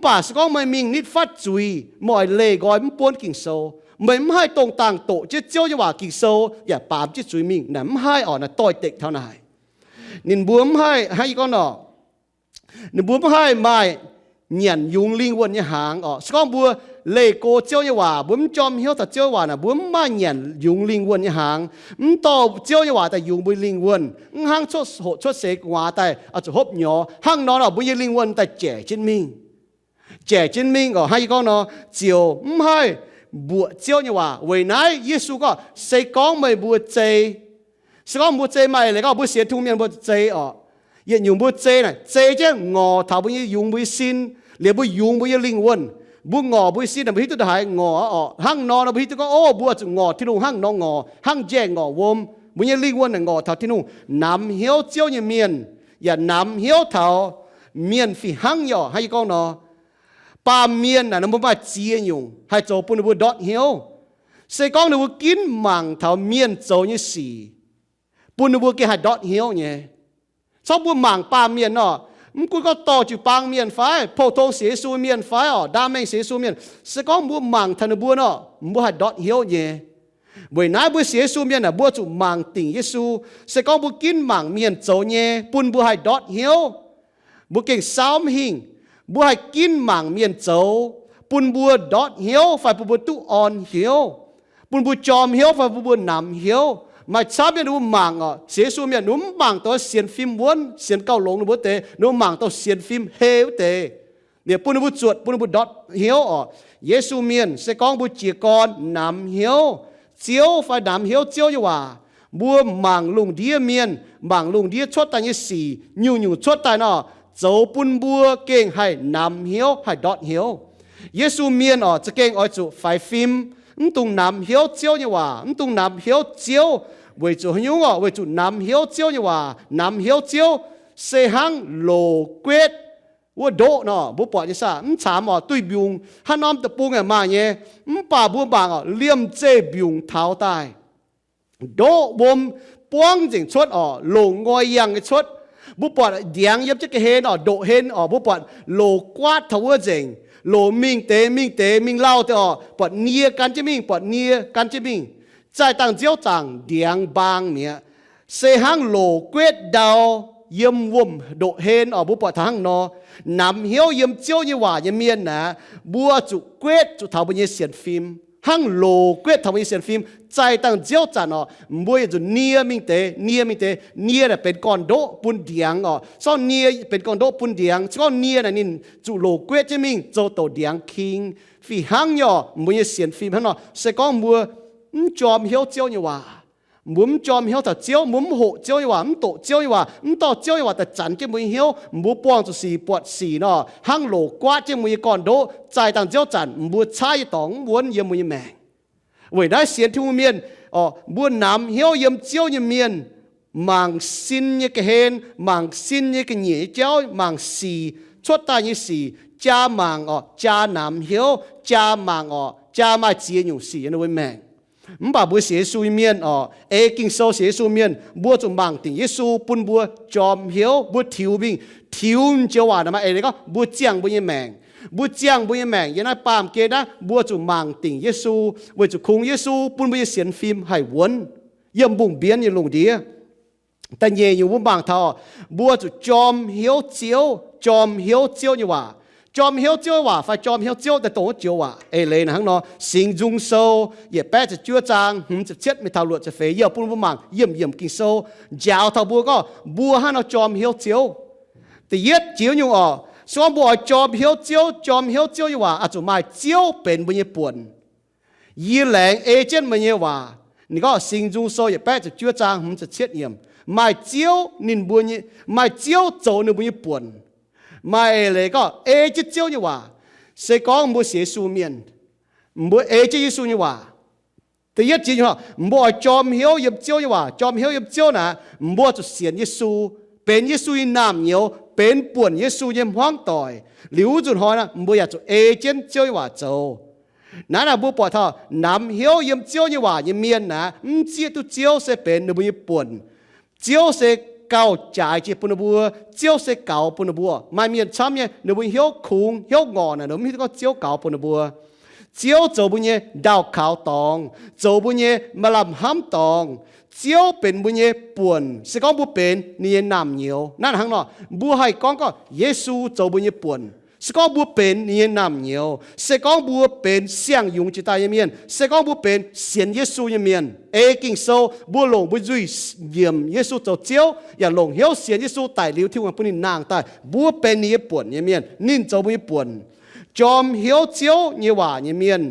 B: ป่าสก้องไม่มิงนิดฟัดจุยมอยเล่กอยมป้วนกิ่งโซไม่ให้ตรงต่างโตเจ้าเจ้าจะว่ากิ่งโซอย่าปามจิจุยมิงนั่นไม่ให้อ๋อน่ะต่อยเต็กเท่าไหร่นินบัวไม่ให้ก็เนาะนินบัวไม่ให้ไม่เหยียนยุงลิงวนยหางอ๋อสก้องบัวเล่โกเจ้าจะว่าบัวมจอมเหี้ยวแต่เจ้าว่าน่ะบัวไม่เหยียนยุงลิงวนยหางต่อเจ้าจะว่าแต่ยุงบุยลิงวนห้างชดโหชดเสกว่าแต่อาจจะฮบหยอห้างนอนอ๋อบุยลิงวนแต่แจ่จินมิงแจ่จินมิงอ๋อให้ก็เนาะเจียวไม่ให้บัวเจ้าจะว่าเวนัยเยซูก็เสกองไม่บัวเจสก้องบัวเจไม่เลยก็บัวเสียทุ่งเมียนบัวเจอ๋อยันยุงบัวเจน่ะเจเจ้างอถ้าบุยยุงบุยซินเรียกบุยยุงบุยลิงวนบุงอบุยซีนบุยตัวหายงออ๋อหั่งนอนบุยตัวก็โอ้บัวจะงอที่นู่นหั่งนองงอหั่งแจ้งงอวมบุยลิงวนงอเท่าที่นู่นน้ำเหี้ยวเจียวเนี่ยเมียนอย่าน้ำเหี้ยวเท่าเมียนฝีหั่งย่อให้ก็เนาะปาเมียนน่ะน้ำมันมาเจียยุงให้โจปุ่นบุดอดเหี้ยวเสกองบุกินมังเท่าเมียนโจเนี่ยสีปุ่นบุกินให้ดอดเหี้ยวเนี่ยชอบบุมังปาเมียนเนาะมึงกูก็ต่อจุปังเมียนไฟพอทงเสียสูเมียนไฟอ๋อดาแมงเสียสูเมียนสก้องบัวมังทันบัวเนาะบัวหัดดอดเหี้ยวเนี่ยบัวนายบัวเสียสูเมียนน่ะบัวจุมังติ่งเยซูสก้องบัวกินมังเมียนโจเนี่ยปุ่นบัวหัดดอดเหี้ยวบัวเก่งสาวหิงบัวหัดกินมังเมียนโจปุ่นบัวดอดเหี้ยวไฟปุ่นบัวตุอ่อนเหี้ยวปุ่นบัวจอมเหี้ยวไฟปุ่นบัวนำเหี้ยวมาชอบยันดูมังอ่ะเสียสูเมียนนุ่มมังตัวเสียนฟิล์มวนเสียนเก้าหลงนุ่มเตะนุ่มมังตัวเสียนฟิล์มเฮวเตะเนี่ยปุ่นบุจวดปุ่นบุดอดเหียวอ่ะเยซูเมียนเสกองบุจีกรนำเหียวเจียวไฟดำเหียวเจียวอยู่ว่าบัวมังลุงเดียเมียนมังลุงเดียชดตายยี่สี่ยูชดตายเนาะเจ้าปุ่นบัวเก่งให้นำเหียวให้ดอดเหียวเยซูเมียนอ่ะจะเก่งอ้อยจุไฟฟิล์มตุงนำเหียวเจียวอยู่ว่าตุงนำเหียวเจียว为主很用哦，为主南晓蕉就话南晓蕉西行路骨，我多喏，不报就啥，查嘛对病，他那么的帮个嘛嘢，把不帮哦，连这病淘汰，多我们帮正出哦，路外样嘅出，不报两入即个hen哦，度hen哦，不报路刮头个正，路命เล่าแต่哦，ปอดเนียกันจะมิ่งปอดเนียกันจะมิ่ง在当朝长两帮面，西行路骨道烟雾度hen哦，不把汤喏，南晓烟蕉一话一面呐，不做骨做头不嘢线 film， 行路骨头不嘢线 film， 在当朝长哦，唔會做捏面地，捏咧เป็นก้อนโดปุ่นเดียงอ๋อซ้อน捏เป็นก้อนโดปุ่นเดียงซ้อน捏น่ะนี่做路骨จะมิ่ง做ตัวเดียงคิงฟี行ย่อ唔會線 film เนาะสก้องมัวจอมเหี้ยวเจียวนี่ว่ามุมจอมเหี้ยวแต่เจียวมุมโหเจียวนี่ว่ามุมโตเจียวนี่ว่ามุมโตเจียวนี่ว่าแต่จันจะมือเหี้ยวมุมป้องจะสีปวดสีเนาะหั่งโหลกว่าจะมือก่อนโดใจต่างเจียวจันมุมใช้ตองวนเยี่ยมือแมงเว้ยได้เสียนทุ่งเมียนอ๋อบุญน้ำเหี้ยวเยี่ยมเจียวเยี่ยมเมียนมังซินยี่กะเฮนมังซินยี่กะเหนียเจียวมังสีชดตายี่สีจ้ามังอ๋อจ้าน้ำเหี้ยวจ้ามังอ๋อจ้ามาเจียอยู่สีนั่นเว้ยแมงบ่บัวเสียสูเมียนอ๋อกิงโซเสียสูเมียนบัวจุมังติงเยซูปุ่นบัวจอมเหียวบัวทิวบิงทิวเจ้าว่านะมาเลยก็บัวเจียงบัวยี่แมงบัวเจียงบัวยี่แมงยันไอ้ปามเกนะบัวจุมังติงเยซูบัวจุคงเยซูปุ่นบัวเสียนฟิล์มให้วนเยี่ยมบุ่งเบียนยังลงเดียแต่เย่อยู่บัวบางทอบัวจุจอมเหียวเจียวจอมเหียวเจียวนี่ว่าจอมเหี้ยวเจ้าว่าไฟจอมเหี้ยวเจ้าแต่โตเจ้าว่าเลยนะฮังเนาะสิงจุงโซอย่าแปะจะจั่วจางจะเช็ดไม่เท่าหลวดจะเฟยเยี่ยปุ่นบุมังเยี่ยมกินโซยาวเท่าบัวก็บัวฮันเอาจอมเหี้ยวเจ้าแต่เย็ดเจียวอยู่อ๋อส่วนบัวจอมเหี้ยวเจ้าอยู่ว่าอาจจะมาเจ้าเป็นบุญญี่ปุ่นยี่แหลงเจนต์มันเยว่านี่ก็สิงจุงโซอย่าแปะจะจั่วจางจะเช็ดเยี่ยมมาเจ้านินบุญมาเจ้าโจนบุญญี่ปุ่น mai lệ có chết chiếu như hòa sẽ có một sẽ su miền một chết Giêsu như hòa thứ nhất chỉ họ một chom hiếu yếm chiếu như hòa chom hiếu yếm chiếu nè một chút xiên Giêsuเป็นเยซูนามเหนียวเป็นป่วนเยซูเยี่ยมห้องต่อยหลิวจุนหอยนะบัวอยากจะเอเจนเจ้าว่าโจนั่นน่ะบัวปอดท่อนำเหี้ยวเยี่ยมเจ้าเนี่ยว่าเยี่ยมเมียนนะเจ้าตุเจ้าเสเป็นบัวญี่ปุ่นเจ้าเสเก่าจ่ายเจ้าปุ่นบัวเจ้าเสเก่าปุ่นบัวไม่เมียนช้ำเนี่ยบัวเหี้ยวคุงเหี้ยวงอนนะบัวมีก็เจ้าเก่าปุ่นบัวเจ้าโจบุญเนี่ยดาวขาวตองโจบุญเนี่ยมาลำห้ำตองเจ้าเป็นบุญเย่ป่วนสก้องบุเป็นนี่นำเหนียวนั่นหังเนาะบัวให้ก้องก็เยซูเจ้าบุญเย่ป่วนสก้องบัวเป็นนี่นำเหนียวสก้องบัวเป็นเสียงยุงจิตายเมียนสก้องบัวเป็นเสียงเยซูเมียนกิ่งโซบัวลงบัวจุยเยี่ยมเยซูเจ้าเจ้าอย่าลงเหี้ยวเสียงเยซูไต่ลิ้วที่วันปุ่นนางไต่บัวเป็นนี่ป่วนเมียนนิ่งเจ้าบุญป่วนจอมเหี้ยวเจ้าเนี่ยว่าเมียน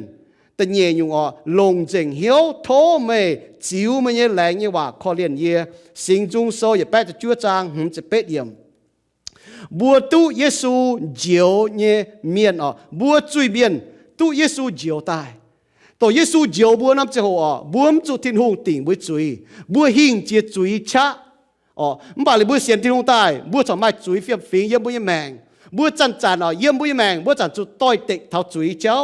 B: แต่เยี่ยงลงเจงเหี้ยวโทไม่จิ๋วไม่เนี่ยแรงเนี่ยว่าขอเรียนเย่สิ่งจุงโซอย่าแปะจะจั่วจางจะเป็ดเยี่ยมบัวตู้เยซูเจียวเนี่ยเมียนบัวจุยเมียนตู้เยซูเจียวตายตัวเยซูเจียวบัวน้ำเจ้าบัวมจุทิ้งหงติ่งบัวจุยบัวหิ่งเจียจุยชะมันบอกเลยบัวเสียนทิ้งหงตายบัวสมัยจุยเฟียบฟิงเยี่ยมบัวแมงบัวจันเยี่ยมบัวแมงบัวจันจุดต้อยเตะเท้าจุยเจ้า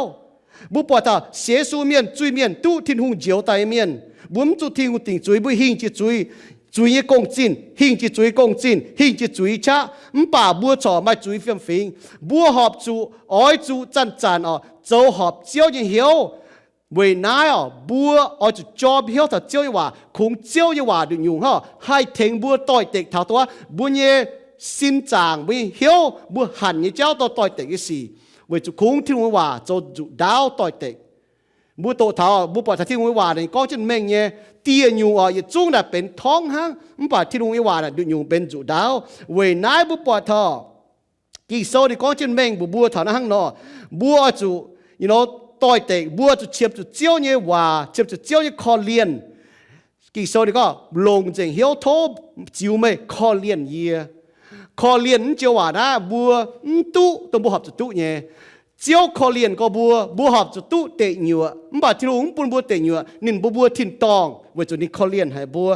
B: บุปผาเสียสูเมียนจุยเมียนตู้ทิ้งหงเจียวตายเมียนบุ้มจุทิ้งหงติ่งจุยบุหิ่งจีจุยจุยกงจินหิ่งจีจุยกงจินหิ่งจีจุยชะป่าบัวจ่อมาจุยเฟียมฟิงบัวหอบจูอ้อยจูจันโจหอบเจียวยังเหียวเวนายบัวอ้อยจูจอบเหียวถ้าเจียวยังว่าคงเจียวยังว่าดึงยุงให้เทงบัวต่อยเตะเท้าตัวบัวเนี่ยสินจางบัวเหียวบัวหันเนี่ยเจ้าต่อยเตะยี่สี่เวจุคงที่หัวว่าจะจุดาวต่อยเตะบัวโตเท้าบัวปอดที่หัวว่าเนี่ยก็จะเม่งเนี่ยเตี้ยยุงอย่าจุ้งแต่เป็นท้องห้างมันปอดที่หัวว่าเนี่ยดึงยุงเป็นจุดาวเวนายบัวปอดท่อกี่โซ่เนี่ยก็จะเม่งบัวเท้านั่งนอบัวจุต่อยเตะบัวจุเฉียบจุเจียวเนี่ยว่าเฉียบจุเจียวเนี่ยคอเลียนกี่โซ่เนี่ยก็ลงเจงเหี้ยวโทจิวไม่คอเลียนเยียคอเลียนเจียวว่านะบัวตู้ต้องบัวหอบจุตู้เนี่ยเจียวคอเลียนก็บัวหอบจุตู้เตะเหยื่อมันบาดที่ลุงปุ่นบัวเตะเหยื่อนินบัวทิ้งตองเวจุนี่คอเลียนให้บัว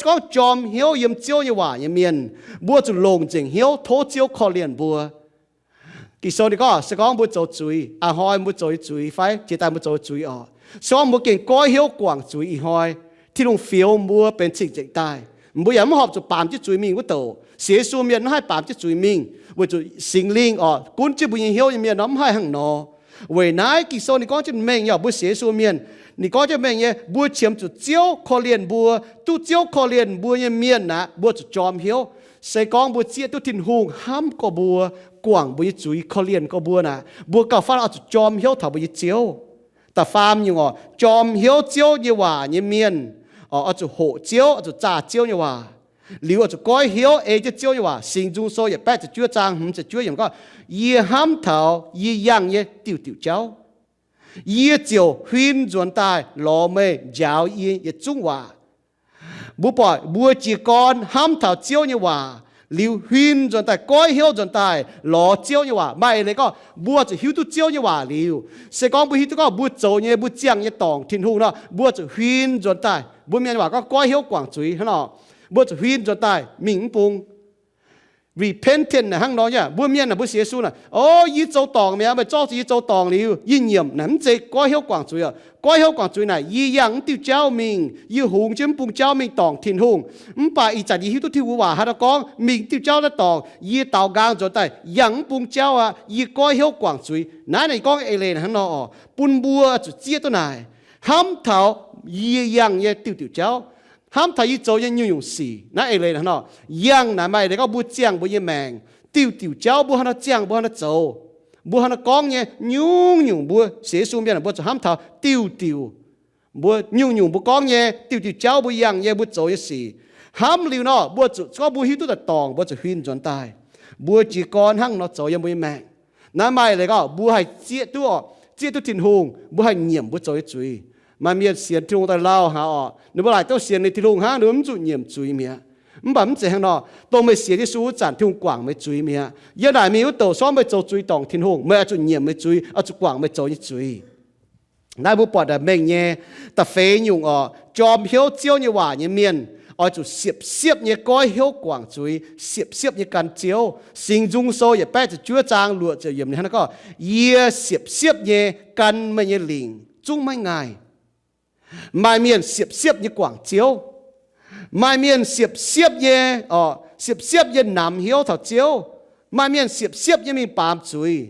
B: ก็จอมเหี้ยวเยี่ยมเจียวเนี่ยว่าเมียนบัวจุลงเจงเหี้ยวโทเจียวคอเลียนบัวกี่โซนี่ก็สก้องบัวโจจุยหอยบัวโจจุยไฟเจตายบัวโจจุยสองบัวเก่งก้อยเหี้ยวกว่างจุยหอยที่ลุงฟิวบัวเป็นสิ่งเจ็บตายบัวอย่ามาหอบจุปามที่จุยมิงก็โตเสียสูเมียนให้ปามที่จุยมิงว่าจุสิงลิงกุนจะบุญเหี้ยวเมียนน้ำให้หังนอเวนายกิโซนี่ก็จะเม่งบัวเสียสูเมียนนี่ก็จะเม่งบัวเฉียมจุเจียวคอเลียนบัวตู้เจียวคอเลียนบัวเมียนนะบัวจุจอมเหี้ยวใส่กองบัวเจียตู้ทิ้งหงห้ำก็บัวกว่างบัวจุยคอเลียนก็บัวนะบัวเก่าฟ้าเอาจุจอมเหี้ยวถาบัวเจียวแต่ฟาร์มอยู่จอมเหี้ยวเจียวเยว่าเมียนเอาจุโหเจียวเอาจุจ่าเจียวเยว่าหรือว่าจะก้อยเหี้ยวจะเจียวว่าสิ่งจุงโซอย่าแปะจะจั่วจางจะจั่วอย่างก็ยี่ห้ามเท้ายี่ย่างติวเจ้ายี่เจียวหินจวนตายหล่อไม่ยาวยี่จุงว่าบัวปล่อยบัวจีกรห้ามเท้าเจียวว่าหรือหินจวนตายก้อยเหี้ยวจวนตายหล่อเจียวว่าไม่เลยก็บัวจะหิวตุเจียวว่าหรือเสกองบัวหิวตุก็บัวโจบัวเจียงตองทิ้งหูเนาะบัวจะหินจวนตายบัวเมียนว่าก็ก้อยเหี้ยวกว่างจุยเนาะบัวจะหินจนตายมิงปุง repentant นะฮังน้อยเนี่ยบัวเมียนนะบัวเสียสู้นะยี่โจตองเมียไปจ้อยี่โจตองลิวยี่เยี่ยมนั่นเจ๊ก้อยเหี้ยวกว่างจุยก้อยเหี้ยวกว่างจุยน่ะยี่ยังติวเจ้ามิงยี่หงจิ้มปุงเจ้ามิงตองทิ้งหงป่าอีจัดยี่หิวตุที่หัวฮัตกองมิงติวเจ้าละตองยี่เต่ากลางจนตายยังปุงเจ้ายี่ก้อยเหี้ยวกว่างจุยนั่นไอ้กองเอเลนฮังน้อปุ่นบัวจุเจี๊ยตัวไหนห้ามเท้ายี่ยังติวเจ้าห้ามทายโจยังยุ่งสีนั่นเองเลยนะเนาะยังนะไม่ได้ก็บัวเจียงบัวยังแมงติวเจ้าบัวฮันเจียงบัวฮันโจบัวฮันกองเนี่ยยุ่งบัวเสียสูงเบียนบัวจะห้ามเท้าติวบัวยุ่งบัวกองเนี่ยติวเจ้าบัวยังเนี่ยบัวโจยังสีห้ามลิวเนาะบัวจุก็บัวหิวตัวแต่ตองบัวจะหินจนตายบัวจีกรหั่งเนาะโจยังบัวแมงนั่นไม่เลยก็บัวให้เจี๊ยตัวทิ้งหงบัวให้เหนียมบัวโจยจุยมาเมียเสียนที่ลงแต่เล่าหานึกว่าหลายเต้าเสียนในที่ลงหาหรือมันจุเยี่ยมจุยเมีย bấm chỉ hàng nọ tôi mới xé đi số chản thiên quảng mới chui mía giờ này mình tổ xóa mới trâu chui tòng thiên hùng mới cho nhiệm mới chui ở chỗ quảng mới trâu như chui nãy bố bỏ đã mình nhé ta phê nhung chòm hiếu chiếu như hòa như miền ở chỗ xiếp như coi hiếu quảng chui xiếp như can chiếu sinh dung sâu ya bé cho chúa trang lụa cho yếm này nó có ye xiếp như can mà như lình chung mấy ngày mai miền xiếp như quảng chiếu mai miền xiếp như nam hiếu thảo chiếu mai miền xiếp như mình bám chui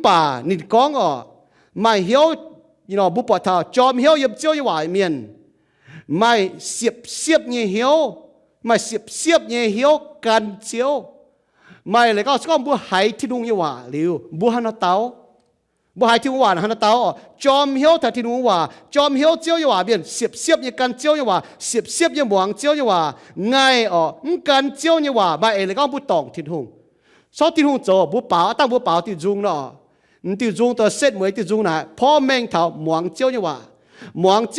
B: bà nịt con mai hiếu bố bỏ thảo chòm hiếu yếm chiếu như hòa miền mai xiếp như hiếu mai xiếp như hiếu can chiếu mai lại có bố hay thiên hùng như hòa liu bố hắn nó táo bố hai thiên hòa là hắn tao chòm hiếu thật thiên hòa chòm hiếu chiếu như hòa biển xiếp như can chiếu như hòa xiếp như muang chiếu như hòa ngay can chiếu như hòa mà lại có bố tòng thiên hùng sau thiên hùng cho bố bảo tiêu dung nó tiêu dung tôi xét mới tiêu dung nàyพ่อ แม่ thảo muang chiếu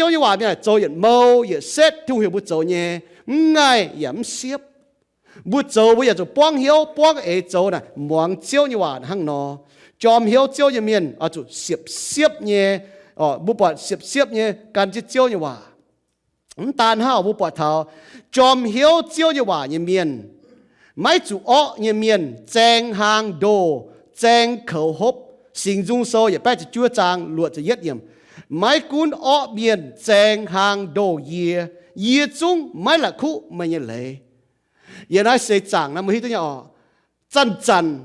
B: như hòa biển cho hiện mâu hiện xét thiên hùng bố cho nhé ngay yếm xiếp bố cho bây giờ cho quang hiếu quang ấy cho này muang chiếu như hòa hăng nó chòm hiếu chiếu như miền ở chỗ xiếp nhé bố bỏ xiếp nhé can chiếu như hòa tàn hao bố bỏ thảo chòm hiếu chiếu như hòa như miền mấy chủ như miền chèn hàng đồ chèn khẩu hộp sinh dung sâu ya bé chúa trang lụa cho yết yểm mấy cuốn miền chèn hàng đồ ye chung mấy là khu mà như lệ giờ nói sẽ chẳng là mới hít nhau chân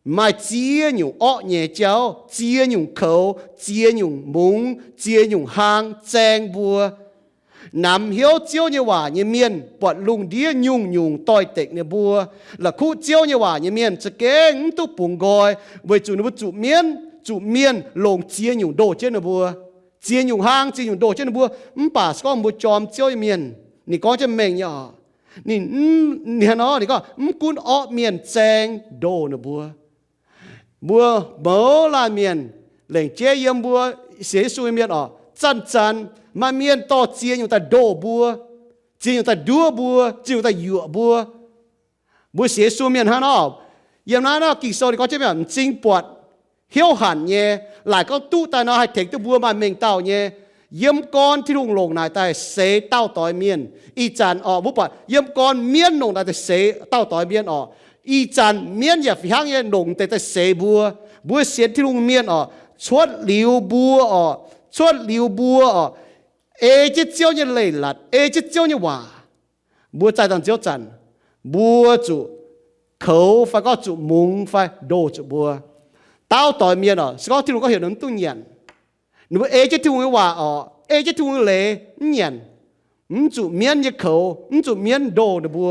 B: mai chia nhung nhẹ cháu chia nhung khẩu chia nhung mông chia nhung hang chèn bùa nằm hiếu chiếu như hòa như miền bọn lùng đĩa nhung toi tịch như bùa là khu chiếu như hòa như miền chỉ kế tu bùng gọi với chủ miền lồng chia nhung đồ trên như bùa chia nhung hang chia nhung đồ trên như bùa bà có một chòm chiếu như miền nị có cho mình nhở nị nó nị có cuốn miền chèn đồ như bùa bố là miền lệnh chế yếm bùa xế xuôi miền chân mà miền to chia chúng ta đổ bùa chia chúng ta đua bùa chia chúng ta dựa bùa xế xuôi miền hắn yếm nó kỳ sâu thì có chế miền chính bọt hiếu hẳn nhé lại có tu ta nó hay thích tu bùa mà mình tao nhé yếm conที่ลุงลงนายแต่เสเต้าต่อยเมียนอีจันบุปผาเยี่ยมก้อนเมียนลงนายแต่เสเต้าต่อยเมียนอีจันเมียนอย่าฟิหังยันลงแต่เสบัวเสียนที่ลุงเมียนชวดหลิวบัวจะเจ้าเนี่ยเลยหลัดจะเจ้าเนี่ยว่าบัวใจต่างเจ้าจันบัวจุเขาไฟก็จุมุงไฟโดจุบัวเต้าต่อยเมียนสก็ที่ลุงก็เห็นนั้นตุ้งเงียนหนูจะที่ลุงว่าจะที่ลุงเลยเงียนจุเมียนเนี่ยเขาจุเมียนโดนะบั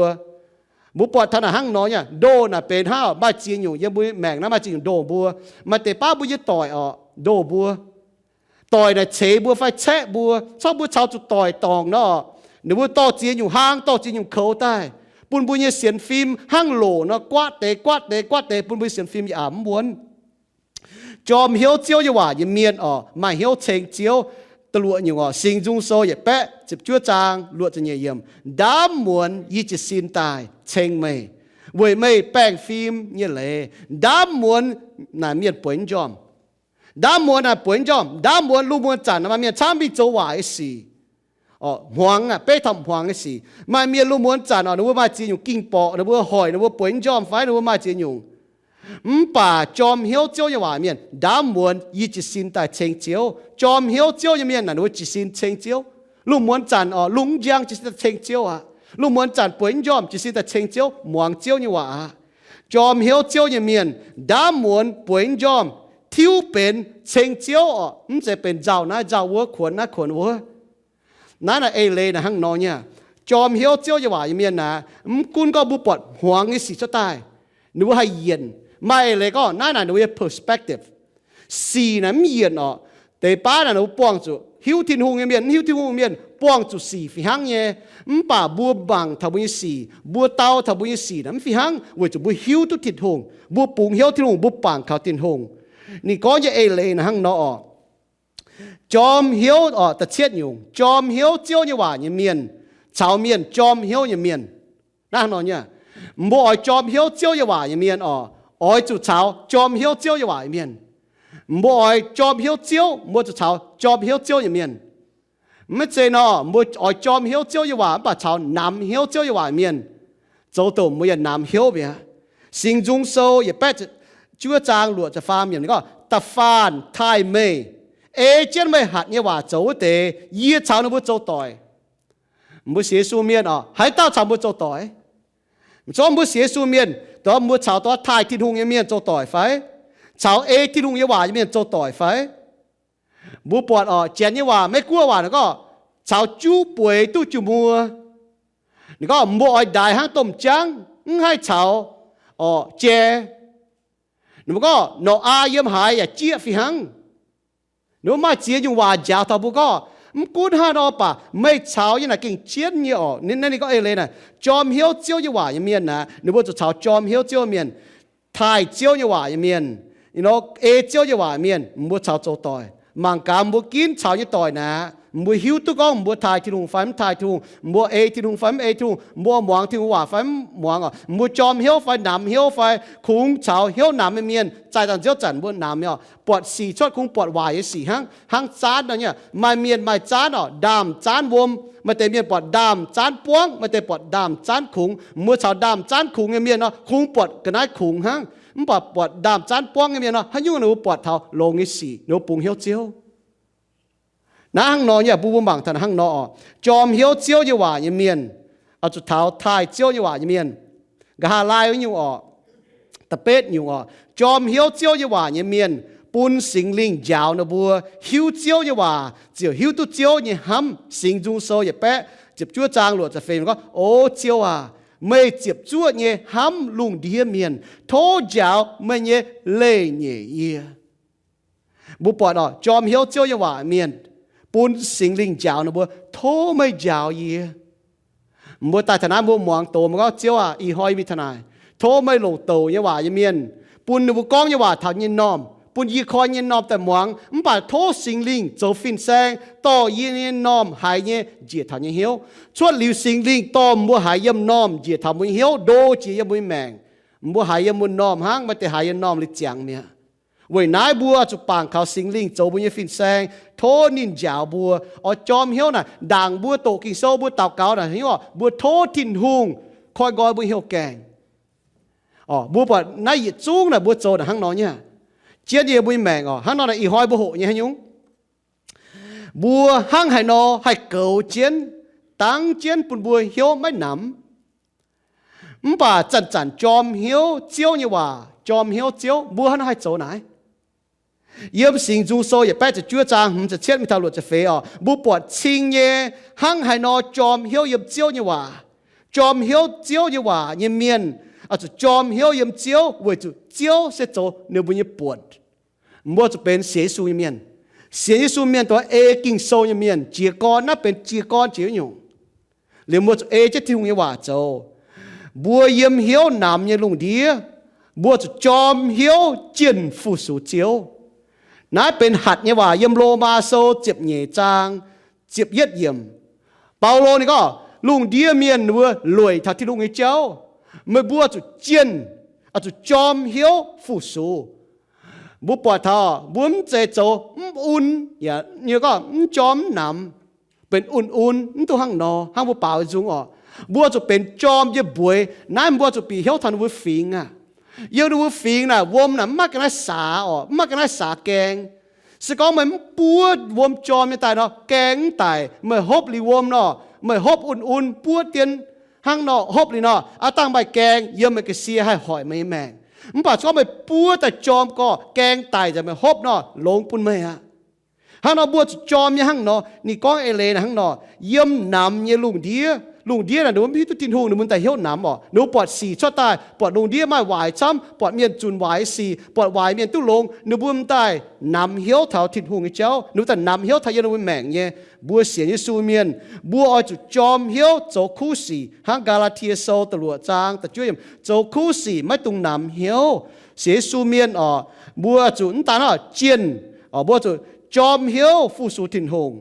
B: วปอดท่านหั่งน้อยเนี่ยโดน่ะเป็นห้าวบ้าจีนอยู่ยังบุยแมงนะบ้าจีนโดบัวมาแต่ป้าบุยต่อยโดบัวต่อยน่ะเฉบัวไฟแฉะบัวชอบบัวชาวจุดต่อยตองเนาะหนูบัวต่อจีนอยู่ห้างต่อจีนอยู่เขาใต้ปุ่นบุยเนี่ยเสียนฟิล์มห้างโหลเนาะกวาดเตปุ่นบุยเสียนฟิล์มอย่าม้วนจอมเหี้ยวเจียวอย่าว่าอย่าเมียนมาเหี้ยวเชงเจียวตลวดอยู่สิงจุงโซอย่าแปะจิบชั่วจางลวดจะเยี่ยมดามมวนยี่จิสินตายเชงไม่เว้ยไม่แป้งฟิล์มเนี่ยเลยดามมวนน่ะเมียนป่วยจอมดามมวนน่ะป่วยจอมดามมวนลูมวนจันมาเมียนช้ำบิโจวายสีหวงเป้ทำหวงสีมาเมียนลูมวนจันนึกว่ามาจีนอยู่กิ้งปอนึกว่าหอยนึกว่าป่วยจอมไฟนึกว่ามาจีนอยู่ป่าจอมเหี้ยวเจียวอย่างว่าเมียนดามมวนยี่จิสินตายเชงเจียวจอมเหี้ยวเจียวอย่างเมียนน่ะนึกว่าจิสินเชงเจียวลูมวนจันลุงยังจิสินเชงเจียวลูมวนจันป่วยจอมจิสินแต่เชงเจียวหวงเจียวอย่างว่าจอมเหี้ยวเจียวอย่างเมียนดามมวนป่วยจอมทิวเป็นเชงเจียวจะเป็นเจ้านะเจ้าวัวขวนนะขวนวัวนั่นน่ะเลยนะหั่งน้อยเนี่ยจอมเหี้ยวเจียวอย่างว่าอย่างเมียนนะกุนก็บุปผาหวงไอ้สีเจ้าตายนึกว่าให้เย็นไม่เลยก็นั่นน่ะหนูperspective สีน่ะมีเย็นแต่ป้าน่ะหนูป้องจุหิวทิ้งหงเมียนป้องจุสีฟิหังเนี่ยป่าบัวบังทำบุญสีบัวเต้าทำบุญสีน้ำฟิหังเว้ยจุบัวหิวตุทิ้งหงบัวปุงหิวทิ้งหงบัวปังเขาทิ้งหงนี่ก็จะเลยนะหั่งน้อจอมหิวตะเชียดอยู่จอมหิวเจียวเนี่ยว่าเนี่ยเมียน ชาวเมียนจอมเหี้ยวอย่างเมียนน่านอนเนี่ยบ่อยจอมเหี้ยวเจียวอย่าว่าอย่างเมียนอ้อยจุดชาวจอมเหี้ยวเจียวอย่าว่าอย่างเมียนบ่อยจอมเหี้ยวเจียวบ่จุดชาวจอมเหี้ยวเจียวอย่างเมียนไม่เจนบ่อ้อยจอมเหี้ยวเจียวอย่าว่าป่ะชาวนำเหี้ยวเจียวอย่าว่าอย่างเมียนโจตัวไม่ยนำเหี้ยวเบียสิงจุงโซอย่าแปะจั่วจางหลวดจะฟาร์มอย่างนี้ก็ตะฟานไทยเมย์เจนไม่หัดเนี่ยว่าโจเตะยี่ชาวนึกว่าโจต่อยมือเสียสูเมียนให้เต้าชาวมือโจต่อยจอมมือเสียสูเมียนตัวมือชาวตัวไทยที่ทุ่งเมียนโจต่อยไฟชาวที่ทุ่งยี่ว่าเมียนโจต่อยไฟมือปวดเจนยี่ว่าไม่กลัวว่าแล้วก็ชาวจูป่วยตู้จูมัวนี่ก็มืออ้อยได้ห้างต้มจังให้ชาวเจนี่มันก็นออาเยี่ยมหายอย่าเจี๊ยฟิหังหนูมาเจี๊ยอยู่ว่าเจ้าทบุก็มันกูดฮาดอป่ะไม่เช้ายังไงกิ่งเจี๊ยนเนี่ยนี่ก็เลยนะจอมเหี้ยวเจียวอยู่ว่าอย่างเมียนนะหนูว่าจะเช้าจอมเหี้ยวเจียวเมียนไทยเจียวอยู่ว่าอย่างเมียนเจียวอยู่ว่าเมียนมัวเช้าโจต่อยมังกามัวกินเช้าอยู่ต่อยนะมัวหิวตุกองมัวไทยที่ลุงไฟมันไทยที่ลุงมัวที่ลุงไฟมันที่ลุงมัวหมวงที่ลุงว่าไฟหมวงมัวจอมเหี้ยวไฟหนำเหี้ยวไฟคุ้งเช้าเหี้ยวหนำไม่เมียนใจต่างเจ้าจันบนหนำเนี่ยปวดสีชดคุ้งปวดวายสีหังจานเนี่ยไม่เมียนไม่จานดำจานวมมาเตเมียนปวดดำจานป้วงมาเตปวดดำจานคุ้งมัวเช้าดำจานคุ้งเมียนคุ้งปวดกระนั้นคุ้งมันปวดดำจานป้วงเมียนให้ยุ่งหนูปวดเท้าลงอีสีหนูปุ่งเหี้ยวเจียวน้าหังนอเนี่ยบูบูบังท่านหังนอจอมเหี้ยวเจียวยี่ว่าอย่างเมียนเอาจุดเท้าทายเจียวยี่ว่าอย่างเมียนกะหาลายอยู่ตะเป็ดอยู่จอมเหี้ยวเจียวยี่ว่าอย่างเมียนปุ่นสิงลิงยาวนะบัวหิวเจียวยี่ว่าเจียวหิวตุเจียวยี่ห้ำสิงจุงโซยี่แปะจ็บจั่วจางหลวดจะเฟมก็โอ้เจียวไม่เจ็บจั่วยี่ห้ำลุงเดียเมียนโทเจ้าไม่ยี่เล่ยยี่บุปผาจอมเหี้ยวเจียวยี่ว่าเมียนปุ่นสิงลิงเจ้านะบัวโทไม่เจ้าเยี่ยบัวตาธนาบัวหมวงโตมันก็เจ้าอีหอยมีทนายโทไม่หลงโตเยาว่าเมียนปุ่นนบุกองเยาว่าทางยินนอมปุ่นยีคอยยินนอมแต่หมวงมันป่าโทสิงลิงโจฟินแซงต่อยินนอมหายเยเจียทางยินเหี้ยวชวดลิวสิงลิงต่อมัวหายยำนอมเจียทางมุยเหี้ยวโดเจียมุยแมงมัวหายยำมุนนอมห้างมาแต่หายยำนอมลิจียงเนี่ยเว้ยนายบัวจุปางเขาสิงลิงโจบุญยฟินแซงโทนินจาวบัวจอมเหี้ยวน่ะด่างบัวโตกิโซบัวเต่าเก่าน่ะเหี้ยวบัวโททินหุงคอยกอยบัวเหี้ยวแกงบัวปอดนายจุ้งน่ะบัวโจน่ะหังนอเนี่ยเจียนเย่บัวแมงหังนอน่ะอีหอยบัวโหเนี่ยให้ยุงบัวหังให้นอให้เก่าเจียนตั้งเจียนปุ่นบัวเหี้ยวไม่หนำป่าจันจอมเหี้ยวเจียวเนี่ยว่าจอมเหี้ยวเจียวบัวหันให้โจไหนเยี่ยมสิงจูโซอย่าแปะจะจั่วจางมันจะเช็ดมีทางหลุดจะเฟะบุปผาชิงเย่หังไหนอจอมเหี้ยวเยี่ยมเจียวเนี่ยว่าจอมเหี้ยวเจียวเนี่ยว่าเยี่ยมเมียนจะจอมเหี้ยวเยี่ยมเจียวเวจุเจียวเสร็จโจเนื้อบุญญี่ปุ่นมัวจะเป็นเสียสูเมียนเสียสูเมียนตัวกิ่งโซเมียนเจียก้อนนั่นเป็นเจียก้อนเจียวอยู่หรือมัวจะจะทิ้งเนี่ยว่าโจบัวเยี่ยมเหี้ยวหนามเนี่ยลุงเดียบัวจะจอมเหี้ยวเจียนฟูสูเจียวนั่นเป็นหัดเนี่ยว่าเยี่ยมโลมาโซเจ็บเหนี่ยจางเจ็บเย็ดเยี่ยมเปาโลนี่ก็ลุงเดียเมียนวัวรวยทักที่ลุงไอ้เจ้าเมื่อบัวจุดเจียนจุดจอมเหี้ยวฟูสูบุปผาท่าบุ้มเจโจอุ่นอย่าเนี่ยก็จอมหนำเป็นอุ่นตัวห้างนอห้างบัวเปล่าจุงบัวจะเป็นจอมเยี่ยบวยนั่นบัวจะปีเหี้ยวทันวัวฟิงเยอะดูฟิงน่ะวมน่ะมักกันน่ะสามักกันน่ะสาแกงสกอมันปวดวมจอมไม่ตายเนาะแกงตายเมื่อฮบลีวมเนาะเมื่อฮบอุ่นปวดเตียนห้างเนาะฮบลีเนาะเอาตั้งใบแกงเยี่ยมมันก็เสียให้หอยไม่แมงมันป่าชอบไปปวดแต่จอมก็แกงตายจะไม่ฮบเนาะลงปุ่นไม่ห้างเนาะบัวจอมยังห้างเนาะนี่ก้องเอเลนะห้างเนาะเยี่ยมนำเนี่ยลุงเดียน่ะหนูพี่ตุตินหงหนูมันแต่เหี้ยวหนำหนูปอดสีชอดตายปอดลุงเดียไม่ไหวช้ำปอดเมียนจุนไหวสีปอดไหวเมียนตุ้ลงหนูบุ้มตายนำเหี้ยวเท้าทินหงไอ้เจ้าหนูแต่นำเหี้ยวทายนแมงเนี่ยบัวเสียนยิสูเมียนบัวจุดจอมเหี้ยวโจคู่สีห้างกาลาเทียโซตลวดจางแต่ช่วยโจคู่สีไม่ตุงนำเหี้ยวเสียสูเมียนบัวจุนตาเนาะเจียนบัวจุดจอมเหี้ยวฟูสูทินหง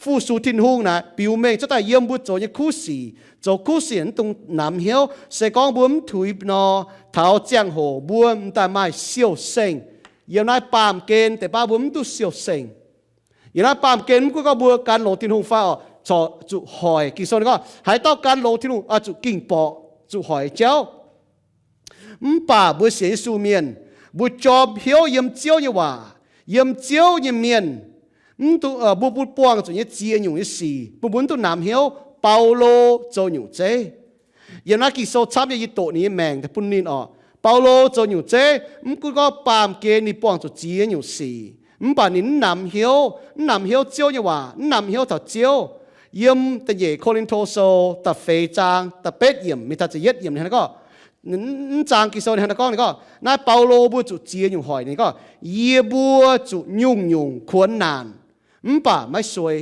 B: phụ su thiên hung nè biểu mình cho ta yếm bút cho những khu sĩ cho khu sĩ tung nam hiếu sẽ con bướm thủy nó tháo giang hồ bướm ta mai siêu sinh yếm nãy pam kênแต่ป้าบướm tu siêu sinh yếm nãy pam kên cũng có bướmการลงthiên hung pha cho chủ hỏi kinh sâu đó hãy taoการลงthiên hung chủ kinh bỏ chủ hỏi cháu bà bữa sẽ su miền bữa cho hiếu yếm chiếu như hòa yếm chiếu như miền tu bữa bữa buông cho như chia nhung như xì bữa muốn tu nam hiếu Paulo cho nhung chế yếm nãy kinh sâu tham như tổนี้แมงแต่ปุ่นนินPaulo cho nhung chế cũng có pam kê ni buông cho chia nhung xì bà nín nam hiếu chiếu như hòa nam hiếu thảo chiếu yếmแต่เย่โครินโตโซแต่เฟจางแต่เป็ดyếmมีแต่จะเย็ดยำนี่ก็จางกิโซนี่นะก็นี่ก็นายเปาโลบัวจุเจียอยู่หอยนี่ก็เยบัวจุยุ่งควรนานป่าไม่สวย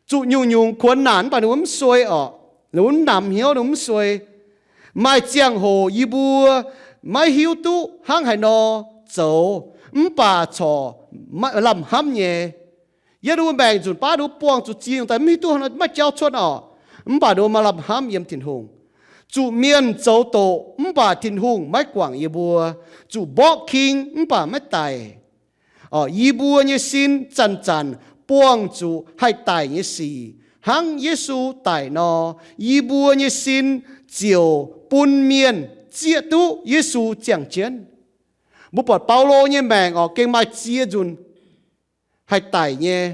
B: จุยุ่งควรนานป่าหนุ่มสวยหนุ่มนำเหี้ยวหนุ่มสวยไม่เจียงโหยีบัวไม่หิวตู้ห้างไหนอโจป่าชอไม่ลำห้ำเย่ยดูแบ่งจุดป้าดูปวงจุเจียงแต่ไม่ตู้ไม่เจ้าชวนป่าดูมาลำห้ำเยี่ยมถิ่นหงchủ miền châu tổ bà thiên hùng mấy quảng y bùa chủ bó kinh bà mấy tài y bùa như xin chăn buông chủ hai tài như xì hăng Giêsu tài nó y bùa như xin chiều bún miền chia tu Giêsu chẳng chiến bố bọt Paulo như mèng kinh mai chia dùn hai tài như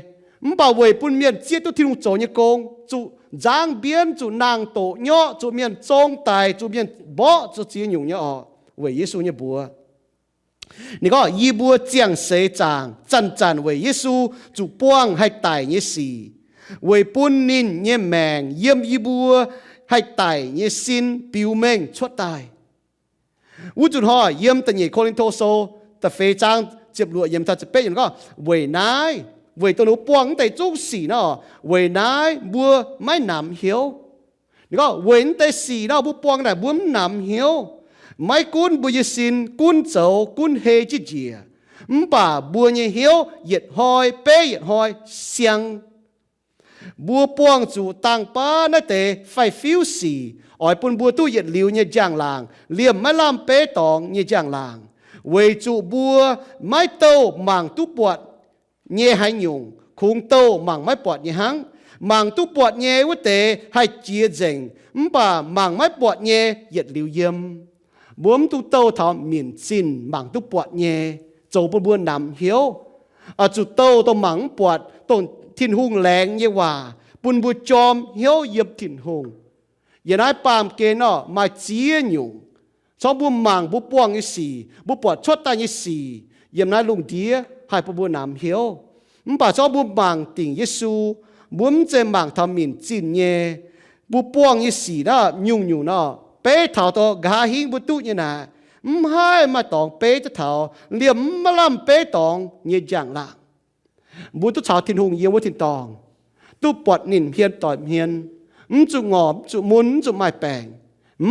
B: bảo vệ bún miền chia tu thiên hùng chỗ như công chủ giang biến chủ nàng tổ nhỏ chủ miền trông tài chủ miền bỏ chủ chỉ nhung nhỏ về Giêsu như bùaนี่ก็ยีบัวเจียงเสจางจันเวยเยซูจุป้วงให้ตายเยสีเวยปุ่นนินเยแมงเยี่ยมยีบัวให้ตายเยสินปิวเมงชดตายวุจุนห่อเยี่ยมตันเยโครินโตโซแต่เฟจางเจ็บหลวดเยี่ยมทัดจะเป๊ะอย่างก็เวยนายเวยตัวหนูป้วงแต่จุกสีเนาะเวยนายบัวไม่หนำเหี่ยวนี่ก็เวยแต่สีเนาะบัวป้วงแต่บัวหนำเหี่ยวไม่กุนบุยสินกุนเจ้ากุนเฮจิเจียป่าบัวเหี่ยวเหยียดหอยเป้เหยียดหอยเสียงบัวป้วงจู่ต่างป้านั่นแต่ไฟฟิวสีอ้อยปุ่นบัวตู้เหยียดหลิวเนี่ยจางลางเหลี่ยมไม่ลำเป้ตองเนี่ยจางลางเวจู่บัวไม่โตมังตุปวดเนี่ยให้ยุงคงโตมังไม่ปวดเนี่ยหังมังตุปวดเนี่ยว่าแต่ให้เจียเจงป่ามังไม่ปวดเนี่ยเหยียดหลิวเยี่ยมบัวมตุโตทอมเหมียนจินมังตุปวดเนี่ยโจปุ่นบัวนำเหี่ยวจุดโตตัวมังปวดต้นทินหุงแรงเยว่าปุ่นบัวจอมเหี่ยวเย็บทินหุงอย่าได้ปามเกนมาเจียนอยู่ชอบบัวมังบัวป้วงยี่สี่บัวปวดชดตายี่สี่อย่าได้ลุงเดียให้ปุ่นบัวนำเหี่ยวป่าชอบบัวมังติ่งเยซูบัวมเจมังทอมเหมียนจินเนี่ยบัวป้วงยี่สี่น่ะยุ่งเนาะเป้เท่าตัวกาหิงบุตุเนี่ยนะให้มาตองเป้จะเท่าเหลี่ยมมาล่ำเป้ตองเนี่ยอย่างละบุตุชาวทินหงเยี่ยมว่าทินตองตุปอดนินเพียนต่อยเพียนจุงอมจุมุนจุไม่แปลง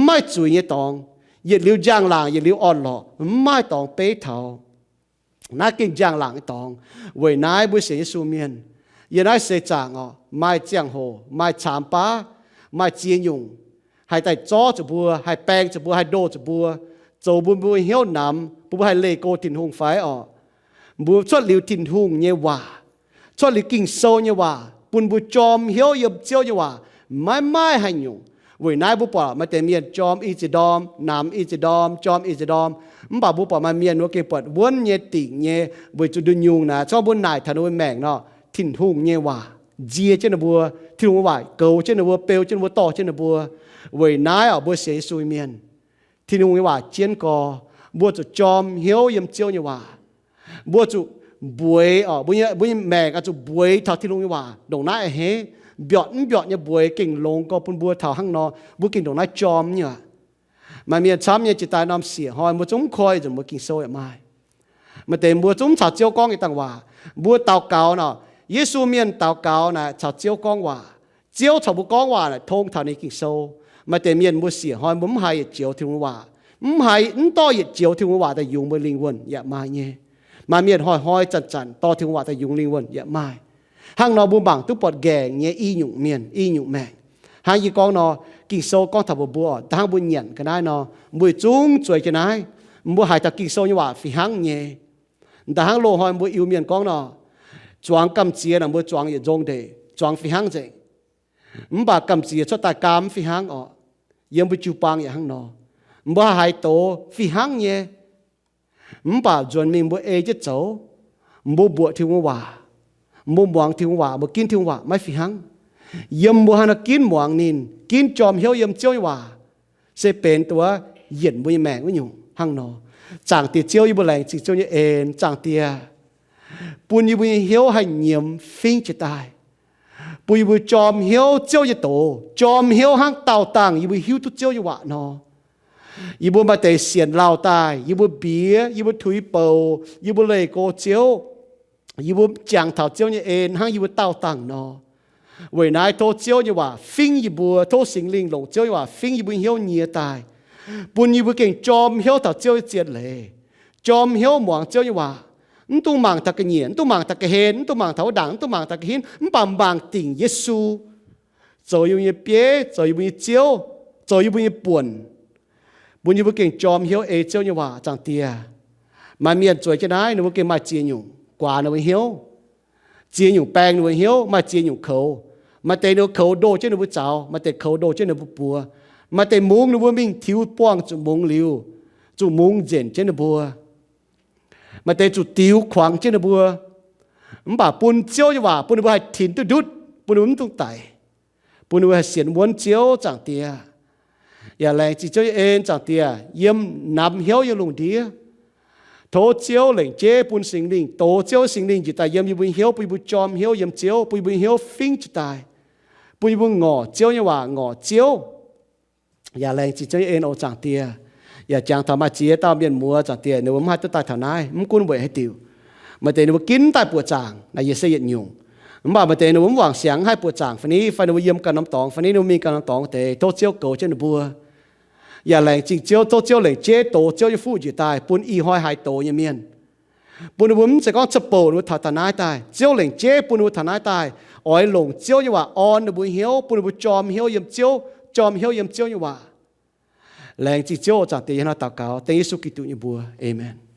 B: ไม่จุยเนี่ยตองเหยียดเลี้ยวย่างหลังเหยียดเลี้ยวอ่อนหล่อไม่ตองเป้เท่าน่ากินย่างหลังตองเวยนายบุเสียสูเมียนยันนายเสียจางไม่เจียงโหไม่ฉามป้าไม่เจียงยุงให้แต่จ้อจะบัวให้แปลงจะบัวให้โดจะบัวโจบัวเหี้ยวนำบัวให้เลโกถินหงไฟบัวชดหลิวถินหงเนี่ยว่าชดหลิวกิ่งโซเนี่ยว่าปุ่นบัวจอมเหี้ยวยบเจียวเนี่ยว่าไม่ให้ยุงเว้ยนายบัวป่ามาแต่เมียนจอมอีจิดอมนำอีจิดอมจอมอีจิดอมบ่าบัวป่ามาเมียนวัวเก็บปวดวนเนี่ยติ่งเนี่ยบัวจุดดุยุงนะชอบบัวนายธนูแมงเนาะถินหงเนี่ยว่าเจียเจ้าบัวถินหงว่าเกาเจ้าบัวเปลวเจ้าบัวต่อเจ้าบัวเวยนายบัวเสียสุยเมียนที่นุ่งว่าเจียนกอบัวจุจอมเหี้ยวยำเจียวเนี่ยว่าบัวจุบวยบัวแมงจุบวยเท่าที่นุ่งว่าดงน้าเฮเบียดเนี่ยบวยเก่งลงก็ปุ่นบัวเท่าห้างนอบัวเก่งดงน้าจอมเนี่ยมาเมียช้ำเนี่ยจิตใจน้ำเสียหอยบัวจุ้มคอยจนบัวกินโซ่ไม่มาแต่บัวจุ้มชาวเจียวกองอีกต่างว่าบัวเต่าเก่าเนาะเยซูเมียนเต่าเก่านะชาวเจียวกองว่าเจียวชาวบุกองว่าทงเท่านี้กินโซ่มาแต่เมียนบัวเสียหอยบุ้มหายเจียวที่ว่าหายต่อเจียวที่ว่าแต่ยุงบัวลิงวนอย่ามาเนี่ยมาเมียนหอยจันต่อที่ว่าแต่ยุงลิงวนอย่ามา hàng nó bu bằng tu bọt ghẻ nhẹ y nhụng miền y nhụng mẹ hàng gì con nó kinh sâu con thập bùa hàng bu nhận cái này nó mùi chung chuối cái này mua hai thằng kinh sâu như vậy phi hàng nhẹ ta hàng lô hỏi mua yêu miền con nó choáng cầm chia là mua choáng gì giống thế choáng phi hàng vậy bà cầm chia cho ta cam phi hàng ọ yếm bu chụp băng vậy hàng nó mua hai tổ phi hàng nhẹ bà chuẩn mình mua ê chết cháu mua bùa thiếu mua hòa mua muang thiếu hòa mua kín thiếu hòa mai phi hàng yếm mua hàng kín muang nín kín chòm hiếu yếm chiếu hòa sẽ bềnตัวdiễn mua mẹ với nhung hàng nó chẳng tiệt chiếu như bữa lành chỉ chiếu như ên chẳng tiệt bùn như bùn hiếu hành nhiệm phinh chết tai bùn bùn chòm hiếu chiếu như tổ chòm hiếu hàng tàu tàng như bùn hiếu tu chiếu như vạ nó như bùn mà tề xiên lao tai như bùn bía như bùn thúi bầu như bùn lệ cô chiếu như bùn chẳng thảo chiếu như ên hàng như bùn tàu tàng nó vậy nay thô chiếu như vạ phinh như bùn thô sinh linh lồng chiếu như vạ phinh như bùn hiếu nhía tai bùn như bùn kinh chòm hiếu thảo chiếu như chiết lệ chòm hiếu muang chiếu như vạ tu mang ta cái nhện tu mang ta cái hên tu mang thấu đẳng tu mang ta cái hin bằng bằng tình Giêsu rồi yêu như bế rồi yêu như chiếu rồi yêu như buồn như bữa kinh chòm hiếu ê chiếu như hòa chẳng tia mà miền chuối cái này nó bữa kinh mà chia nhung quả nó mới hiếu chia nhung bèn nó mới hiếu mà chia nhung khẩu mà tề nó khẩu đồ chứ nó bữa cháo mà tề khẩu đồ chứ nó bữa bùa mà tề muống nó bữa mình thiếu quang chủ muống liu chủ muống dền chứ nó bùa mà tề chủ tiêu khoáng chứ nó bùa bà bún chiếu như hòa bún bùa hay thìn tu đút bún tung tải bún bùa hay xiên muốn chiếu chẳng tia ya leng chỉ cho em chẳng tia yếm nằm hiếu yêu lùng đĩa thô chiếu lệnh chế bún sinh linh tổ chiếu sinh linh chỉ tại yếm như bún hiếu bún chom hiếu yếm chiếu bún hiếu phinh chỉ tại bún ngõ chiếu như hòa ngõ chiếu ya leng chỉ cho em ô chẳng tia ya chẳng thà mà chia tao miền mua chẳng tia nếu mà hai tay thằng này muốn cuốn vậy hay tiêu mà tề nếu kín tai bùa chàng là gì xây dựng nhung mà tề nếu vàng sáng hai bùa chàng phầnนี้phải nếu yếm cả năm tòng phầnนี้nếu mi cả năm tòng tề thô chiếu cầu trên bùa ya lệnh chỉ chiếu thô chiếu lệnh chế tổ chiếu như phu chỉ tai bún y hoi hai tổ như miền bún bún sẽ có chập bầu nó thằng này tai chiếu lệnh chế bún thằng này tai ỏi lồng chiếu như hòa on nó bún hiếu bún chom hiếu yếm chiếu chom hiếu yếm chiếu như hòa lệnh chỉ chiếu chẳng tia nó tạo cáo tên Giêsu Kitô như bùa amen.